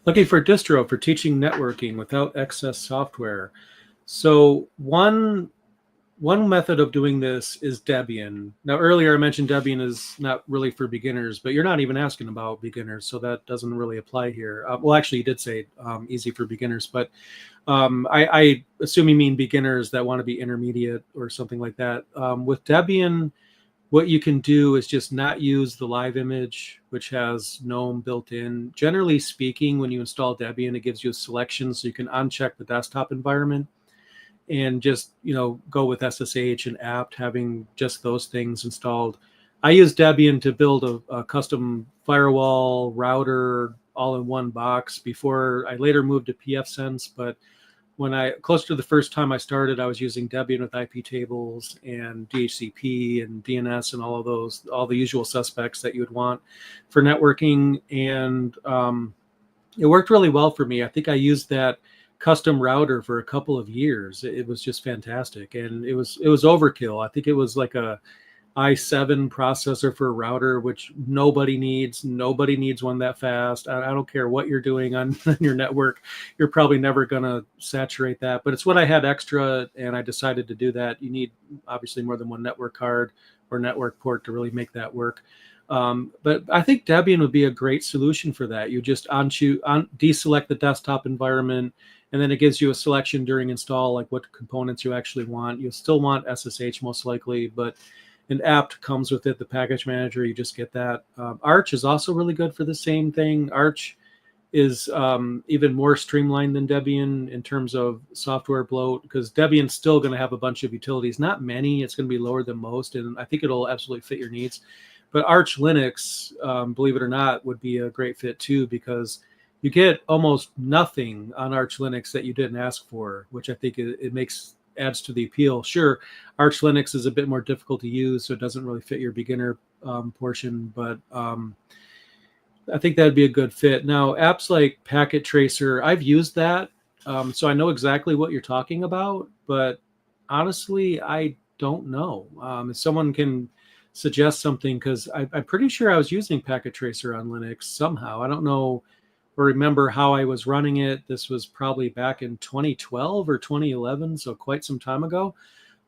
Looking for a distro for teaching networking without excess software. So one method of doing this is Debian. Now, earlier I mentioned Debian is not really for beginners, but you're not even asking about beginners, so that doesn't really apply here. Well, actually, you did say easy for beginners, but I assume you mean beginners that want to be intermediate or something like that. With Debian, what you can do is just not use the live image, which has GNOME built in. Generally speaking, when you install Debian, it gives you a selection, so you can uncheck the desktop environment and just go with SSH and apt, having just those things installed. I use Debian to build a custom firewall router all in one box before I later moved to pfSense. But when close to the first time I started, I was using Debian with IP tables and DHCP and DNS and all of those, all the usual suspects that you would want for networking. And it worked really well for me. I think I used that custom router for a couple of years. It was just fantastic. And it was overkill. I think it was like a i7 processor for a router, which nobody needs. Nobody needs one that fast. I don't care what you're doing on your network. You're probably never going to saturate that. But it's what I had extra, and I decided to do that. You need obviously more than one network card or network port to really make that work. But I think Debian would be a great solution for that. You just deselect the desktop environment, and then it gives you a selection during install, like what components you actually want. You'll still want SSH most likely, but an apt comes with it, the package manager, you just get that. Arch is also really good for the same thing. Arch is even more streamlined than Debian in terms of software bloat, because Debian's still going to have a bunch of utilities. Not many, it's going to be lower than most, and I think it'll absolutely fit your needs. But Arch Linux, believe it or not, would be a great fit too, because you get almost nothing on Arch Linux that you didn't ask for, which I think it adds to the appeal. Sure, Arch Linux is a bit more difficult to use, so it doesn't really fit your beginner portion, but I think that'd be a good fit. Now, apps like Packet Tracer, I've used that, so I know exactly what you're talking about, but honestly, I don't know. If someone can suggest something, because I'm pretty sure I was using Packet Tracer on Linux somehow. I don't know or remember how I was running it. This was probably back in 2012 or 2011, so quite some time ago.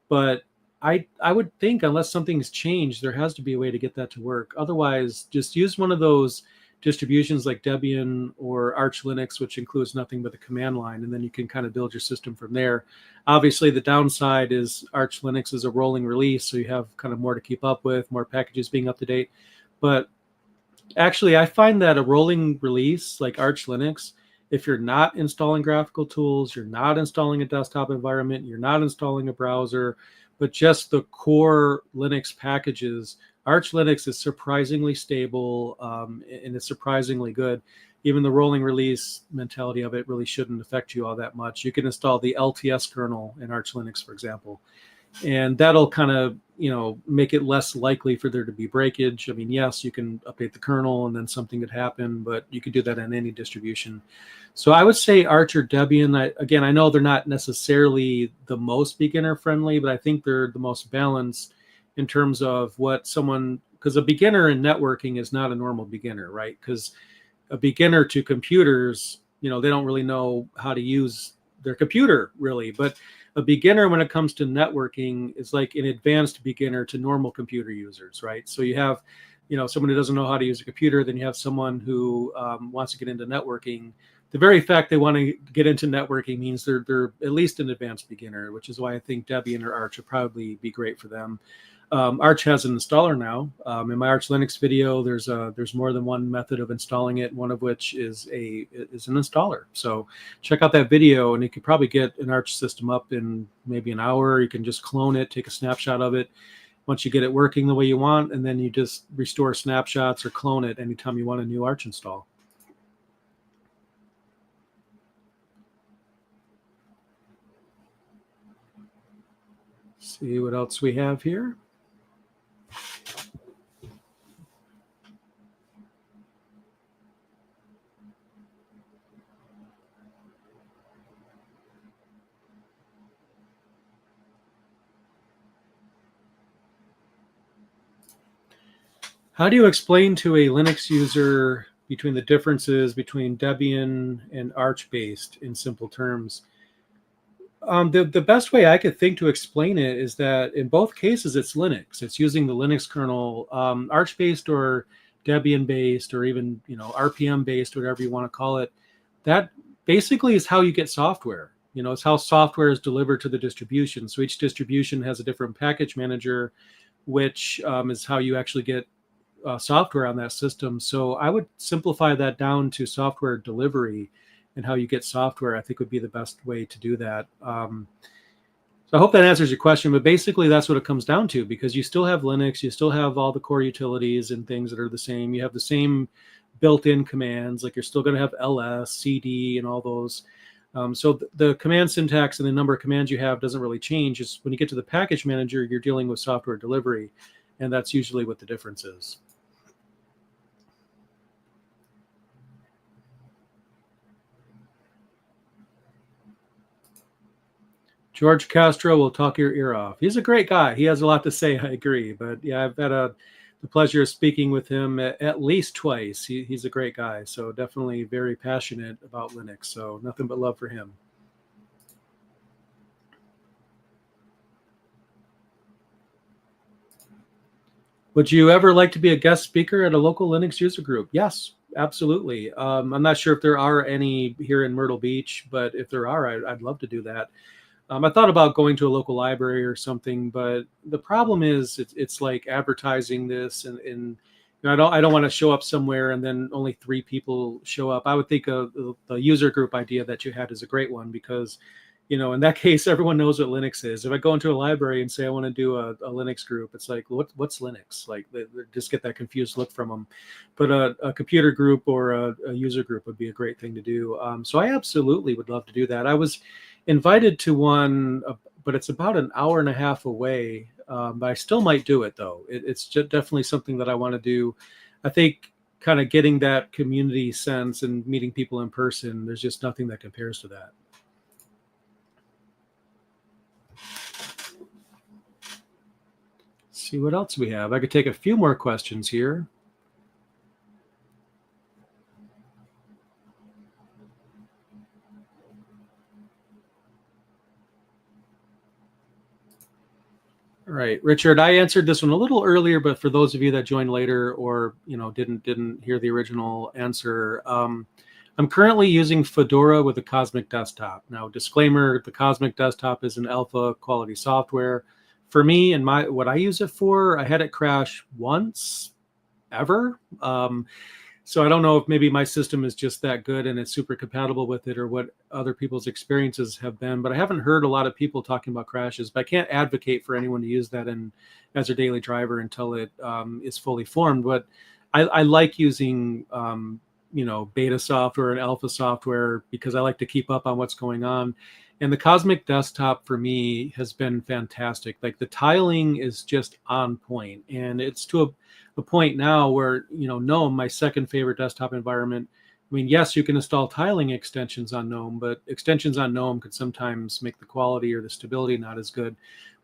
But I would think, unless something's changed, there has to be a way to get that to work. Otherwise, just use one of those distributions like Debian or Arch Linux, which includes nothing but the command line, and then you can kind of build your system from there. Obviously, the downside is Arch Linux is a rolling release, so you have kind of more to keep up with, more packages being up to date. But actually, I find that a rolling release like Arch Linux, if you're not installing graphical tools, you're not installing a desktop environment, you're not installing a browser, but just the core Linux packages, Arch Linux is surprisingly stable, and it's surprisingly good. Even the rolling release mentality of it really shouldn't affect you all that much. You can install the LTS kernel in Arch Linux, for example, and that'll kind of make it less likely for there to be breakage. I mean, yes, you can update the kernel and then something could happen, but you could do that in any distribution. So I would say Arch or Debian. I know they're not necessarily the most beginner friendly, but I think they're the most balanced in terms of what someone, because a beginner in networking is not a normal beginner, right? Because a beginner to computers, they don't really know how to use their computer really, but a beginner when it comes to networking is like an advanced beginner to normal computer users, right? So you have, someone who doesn't know how to use a computer, then you have someone who wants to get into networking. The very fact they want to get into networking means they're at least an advanced beginner, which is why I think Debian or Arch would probably be great for them. Arch has an installer now. In my Arch Linux video, there's more than one method of installing it, one of which is an installer. So check out that video, and you could probably get an Arch system up in maybe an hour. You can just clone it, take a snapshot of it. Once you get it working the way you want, and then you just restore snapshots or clone it anytime you want a new Arch install. See what else we have here. How do you explain to a Linux user between the differences between Debian and Arch-based in simple terms? The best way I could think to explain it is that in both cases, it's Linux. It's using the Linux kernel, Arch-based or Debian-based or even RPM-based, whatever you want to call it. That basically is how you get software. It's how software is delivered to the distribution. So each distribution has a different package manager, which is how you actually get software on that system. So I would simplify that down to software delivery and how you get software. I think would be the best way to do that. So I hope that answers your question, but basically that's what it comes down to, because you still have Linux, you still have all the core utilities and things that are the same. You have the same built-in commands, like you're still going to have ls, cd, and all those. So the command syntax and the number of commands you have doesn't really change. It's when you get to the package manager, you're dealing with software delivery, and that's usually what the difference is. George Castro will talk your ear off. He's a great guy. He has a lot to say, I agree. But yeah, I've had the pleasure of speaking with him at least twice. He's a great guy. So definitely very passionate about Linux. So nothing but love for him. Would you ever like to be a guest speaker at a local Linux user group? Yes, absolutely. I'm not sure if there are any here in Myrtle Beach, but if there are, I'd love to do that. I thought about going to a local library or something, but the problem is it's like advertising this, and I don't want to show up somewhere and then only 3 people show up. I would think the user group idea that you had is a great one, because in that case, everyone knows what Linux is. If I go into a library and say I want to do a Linux group, it's like, what's Linux? Like, they just get that confused look from them. But a computer group or a user group would be a great thing to do. So I absolutely would love to do that. I was invited to one, but it's about an hour and a half away. But I still might do it, though. It's definitely something that I want to do. I think kind of getting that community sense and meeting people in person, there's just nothing that compares to that. See what else we have. I could take a few more questions here. All right, Richard, I answered this one a little earlier, but for those of you that joined later or didn't hear the original answer, I'm currently using Fedora with a Cosmic Desktop. Now, disclaimer: the Cosmic Desktop is an alpha quality software. For me and what I use it for, I had it crash once ever. So I don't know if maybe my system is just that good and it's super compatible with it, or what other people's experiences have been. But I haven't heard a lot of people talking about crashes. But I can't advocate for anyone to use that as their daily driver until it is fully formed. But I like using beta software and alpha software because I like to keep up on what's going on. And the Cosmic Desktop for me has been fantastic. Like the tiling is just on point, and it's to a point now where, GNOME, my second favorite desktop environment. I mean, yes, you can install tiling extensions on GNOME, but extensions on GNOME could sometimes make the quality or the stability not as good.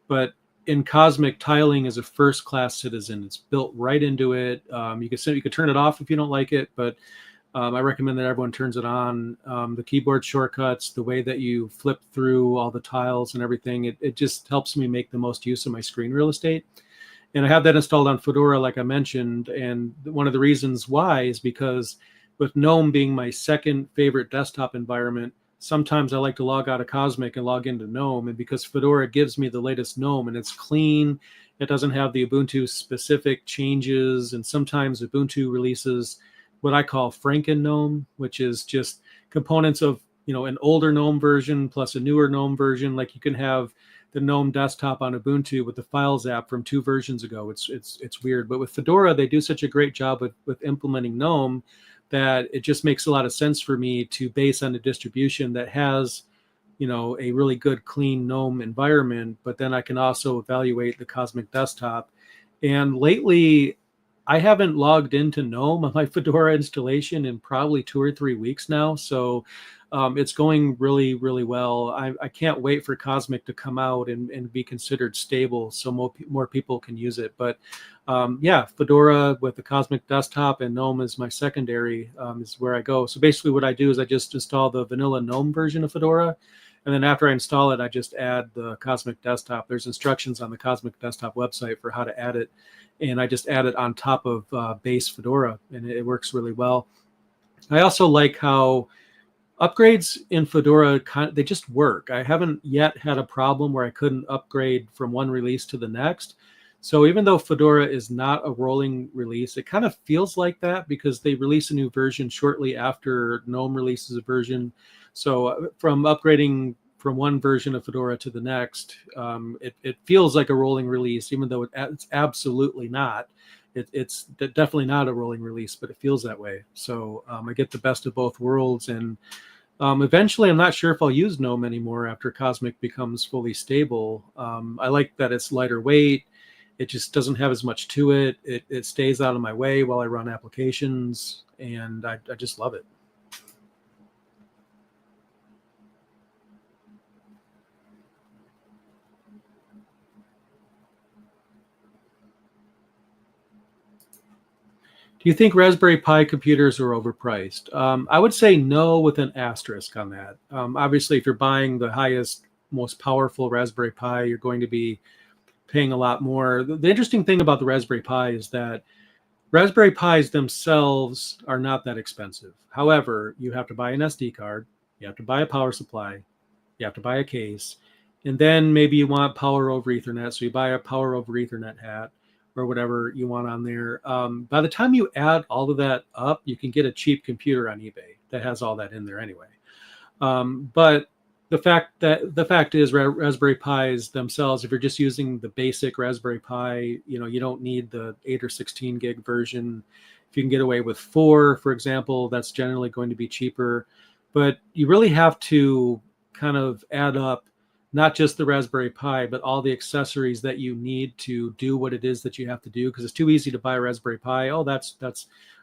But in Cosmic, tiling is a first-class citizen. It's built right into it. You could turn it off if you don't like it, but I recommend that everyone turns it on. The keyboard shortcuts, the way that you flip through all the tiles and everything, it just helps me make the most use of my screen real estate. And I have that installed on Fedora, like I mentioned. And one of the reasons why is because with GNOME being my second favorite desktop environment, sometimes I like to log out of Cosmic and log into GNOME. And because Fedora gives me the latest GNOME and it's clean, it doesn't have the Ubuntu specific changes. And sometimes Ubuntu releases what I call Franken GNOME, which is just components of, an older GNOME version plus a newer GNOME version. Like you can have the GNOME desktop on Ubuntu with the Files app from 2 versions ago. It's weird, but with Fedora, they do such a great job with implementing GNOME that it just makes a lot of sense for me to base on a distribution that has, a really good, clean GNOME environment. But then I can also evaluate the Cosmic Desktop. And lately, I haven't logged into GNOME on my Fedora installation in probably 2 or 3 weeks now. So it's going really, really well. I can't wait for Cosmic to come out and be considered stable so more people can use it. But Fedora with the Cosmic Desktop and GNOME is my secondary, is where I go. So basically what I do is I just install the vanilla GNOME version of Fedora. And then after I install it, I just add the Cosmic Desktop. There's instructions on the Cosmic Desktop website for how to add it. And I just add it on top of base Fedora, and it works really well. I also like how upgrades in Fedora, they just work. I haven't yet had a problem where I couldn't upgrade from one release to the next. So even though Fedora is not a rolling release, it kind of feels like that because they release a new version shortly after GNOME releases a version. So from upgrading from one version of Fedora to the next, it feels like a rolling release, even though it's absolutely not. It's definitely not a rolling release, but it feels that way. So I get the best of both worlds. And eventually, I'm not sure if I'll use GNOME anymore after Cosmic becomes fully stable. I like that it's lighter weight. It just doesn't have as much to it. It stays out of my way while I run applications, and I just love it. Do you think Raspberry Pi computers are overpriced? I would say no with an asterisk on that. Obviously, if you're buying the highest, most powerful Raspberry Pi, you're going to be paying a lot more. The interesting thing about the Raspberry Pi is that Raspberry Pis themselves are not that expensive. However, you have to buy an SD card, you have to buy a power supply, you have to buy a case, and then maybe you want power over Ethernet, so you buy a power over Ethernet hat or whatever you want on there. By the time you add all of that up, you can get a cheap computer on eBay that has all that in there anyway. But the fact is Raspberry Pis themselves, if you're just using the basic Raspberry Pi, you don't need the 8 or 16 gig version. If you can get away with 4, for example, that's generally going to be cheaper. But you really have to kind of add up not just the Raspberry Pi, but all the accessories that you need to do what it is that you have to do. Because it's too easy to buy a Raspberry Pi. Oh, that's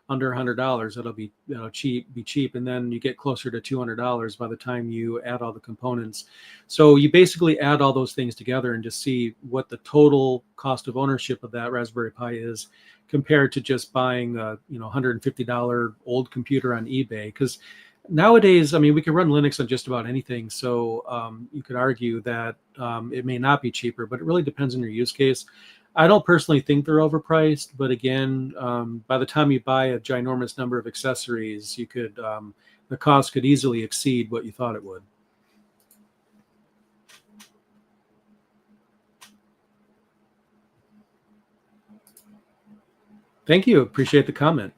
under $100. That'll be cheap, and then you get closer to $200 by the time you add all the components. So you basically add all those things together and just see what the total cost of ownership of that Raspberry Pi is compared to just buying a $150 old computer on eBay. Because nowadays, I mean, we can run Linux on just about anything. So you could argue that it may not be cheaper, but it really depends on your use case. I don't personally think they're overpriced, but again, by the time you buy a ginormous number of accessories, the cost could easily exceed what you thought it would. Thank you. Appreciate the comment.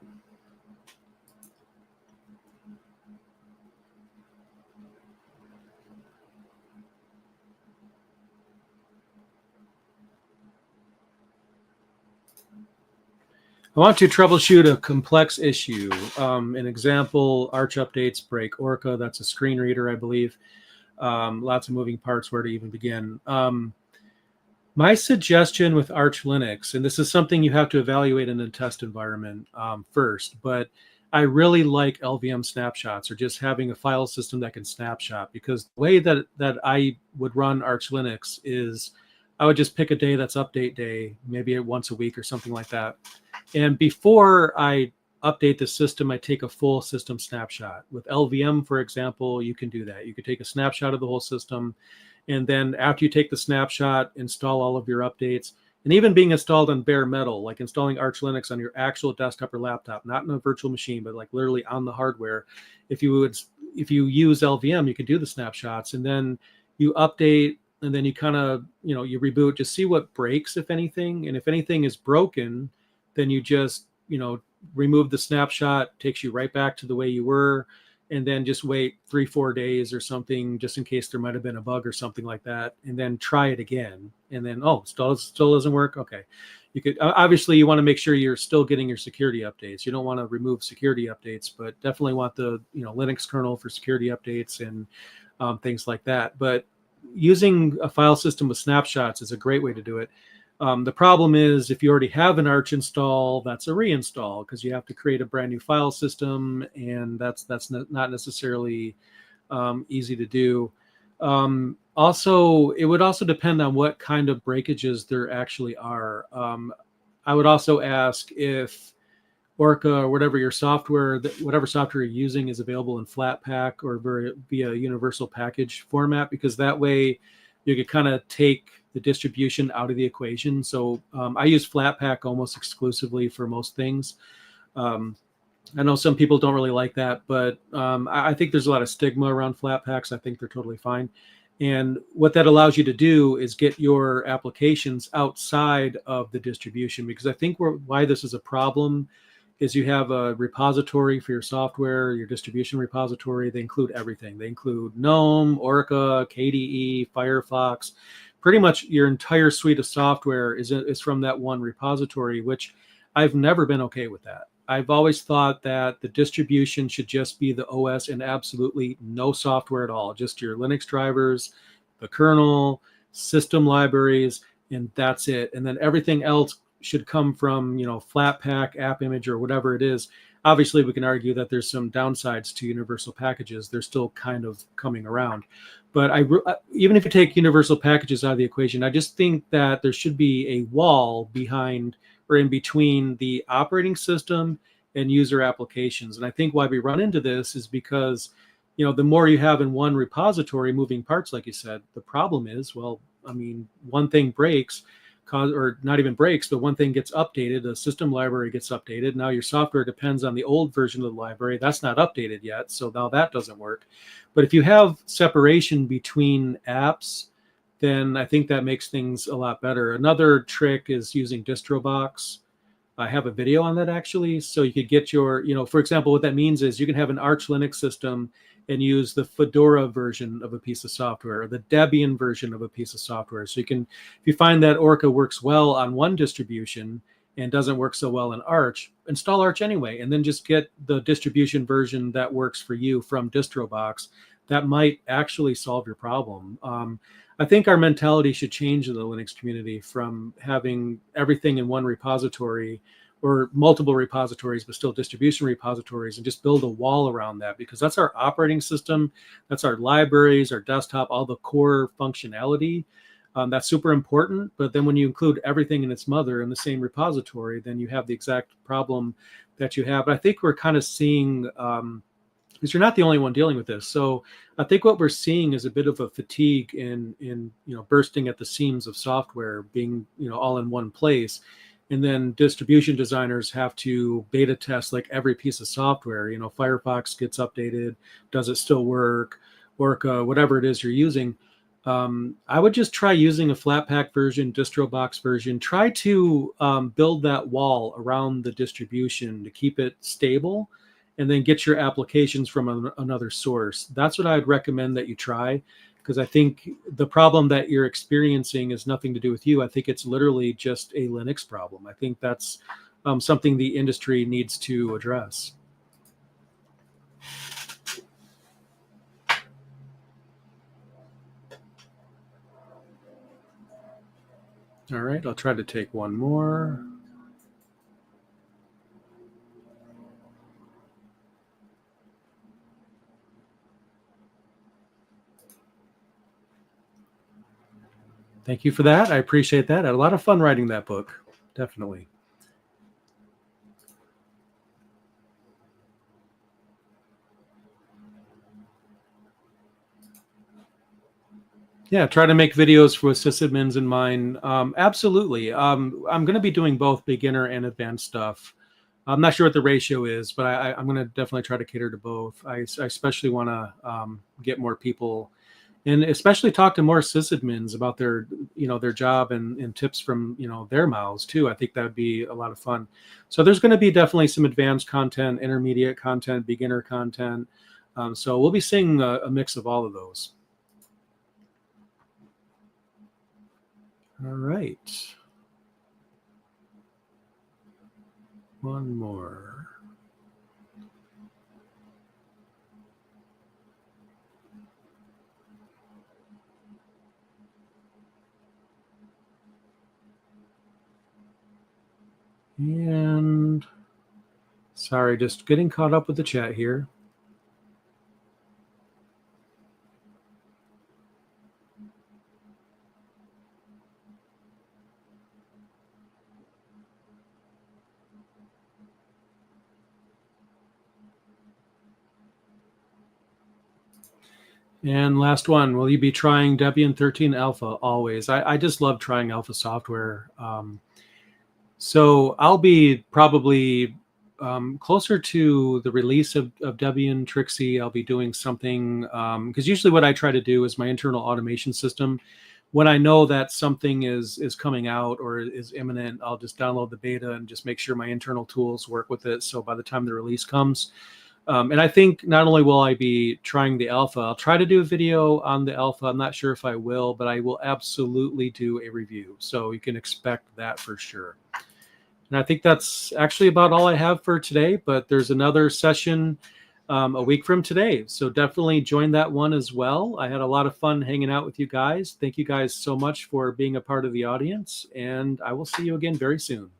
I want to troubleshoot a complex issue. An example, Arch updates break Orca. That's a screen reader, I believe. lots of moving parts, where to even begin. My suggestion with Arch Linux, and this is something you have to evaluate in a test environment first, but I really like LVM snapshots, or just having a file system that can snapshot, because the way that I would run Arch Linux is I would just pick a day that's update day, maybe once a week or something like that. And before I update the system, I take a full system snapshot. With LVM, for example, you can do that. You could take a snapshot of the whole system, and then after you take the snapshot, install all of your updates. And even being installed on bare metal, like installing Arch Linux on your actual desktop or laptop, not in a virtual machine, but like literally on the hardware. If you use LVM, you can do the snapshots, and then you update, and then you kind of, you reboot, just see what breaks, if anything. And if anything is broken, then you just, remove the snapshot, takes you right back to the way you were, and then just wait 3-4 days or something, just in case there might have been a bug or something like that, and then try it again. And then, still doesn't work. Okay. You could, obviously you want to make sure you're still getting your security updates. You don't want to remove security updates, but definitely want the, Linux kernel for security updates and things like that. But using a file system with snapshots is a great way to do it. The problem is, if you already have an Arch install, that's a reinstall, because you have to create a brand new file system, and that's not necessarily easy to do. Also, it would also depend on what kind of breakages there actually are. I would also ask if Orca, or whatever software you're using, is available in Flatpak or via universal package format, because that way you could kind of take the distribution out of the equation. So I use Flatpak almost exclusively for most things. I know some people don't really like that, but I think there's a lot of stigma around Flatpaks. I think they're totally fine. And what that allows you to do is get your applications outside of the distribution, because I think why this is a problem is you have a repository for your software, your distribution repository. They include everything. They include GNOME, Orca, KDE, Firefox. Pretty much your entire suite of software is from that one repository, which I've never been okay with that. I've always thought that the distribution should just be the OS and absolutely no software at all, just your Linux drivers, the kernel, system libraries, and that's it. And then everything else should come from, Flatpak, AppImage, or whatever it is. Obviously, we can argue that there's some downsides to universal packages. They're still kind of coming around. But even if you take universal packages out of the equation, I just think that there should be a wall behind or in between the operating system and user applications. And I think why we run into this is because, the more you have in one repository, moving parts, like you said, the problem is, one thing breaks, or not even breaks, but one thing gets updated, the system library gets updated. Now your software depends on the old version of the library. That's not updated yet, so now that doesn't work. But if you have separation between apps, then I think that makes things a lot better. Another trick is using DistroBox. I have a video on that, actually. So you could get your, for example, what that means is you can have an Arch Linux system and use the Fedora version of a piece of software, or the Debian version of a piece of software. So you can, if you find that Orca works well on one distribution and doesn't work so well in Arch, install Arch anyway, and then just get the distribution version that works for you from DistroBox. That might actually solve your problem. I think our mentality should change in the Linux community from having everything in one repository, or multiple repositories, but still distribution repositories, and just build a wall around that, because that's our operating system, that's our libraries, our desktop, all the core functionality. That's super important. But then when you include everything in its mother in the same repository, then you have the exact problem that you have. But I think we're kind of seeing, because you're not the only one dealing with this. So I think what we're seeing is a bit of a fatigue in bursting at the seams of software being all in one place. And then distribution designers have to beta test like every piece of software. Firefox gets updated. Does it still work? Orca, whatever it is you're using. I would just try using a Flatpak version, DistroBox version. Try to build that wall around the distribution to keep it stable, and then get your applications from another source. That's what I'd recommend that you try, because I think the problem that you're experiencing is nothing to do with you. I think it's literally just a Linux problem. I think that's something the industry needs to address. All right, I'll try to take one more. Thank you for that. I appreciate that. I had a lot of fun writing that book. Definitely. Yeah, try to make videos with sysadmins in mind. Absolutely. I'm going to be doing both beginner and advanced stuff. I'm not sure what the ratio is, but I'm going to definitely try to cater to both. I especially want to get more people, and especially talk to more sysadmins about their, their job and tips from, their mouths too. I think that would be a lot of fun. So there's going to be definitely some advanced content, intermediate content, beginner content. So we'll be seeing a mix of all of those. All right. One more. And sorry, just getting caught up with the chat here. And last one, will you be trying Debian 13 Alpha always? I just love trying alpha software. So I'll be probably closer to the release of Debian Trixie. I'll be doing something, because usually what I try to do is my internal automation system. When I know that something is coming out or is imminent, I'll just download the beta and just make sure my internal tools work with it. So by the time the release comes, and I think not only will I be trying the alpha, I'll try to do a video on the alpha. I'm not sure if I will, but I will absolutely do a review. So you can expect that for sure. And I think that's actually about all I have for today, but there's another session a week from today. So definitely join that one as well. I had a lot of fun hanging out with you guys. Thank you guys so much for being a part of the audience, and I will see you again very soon.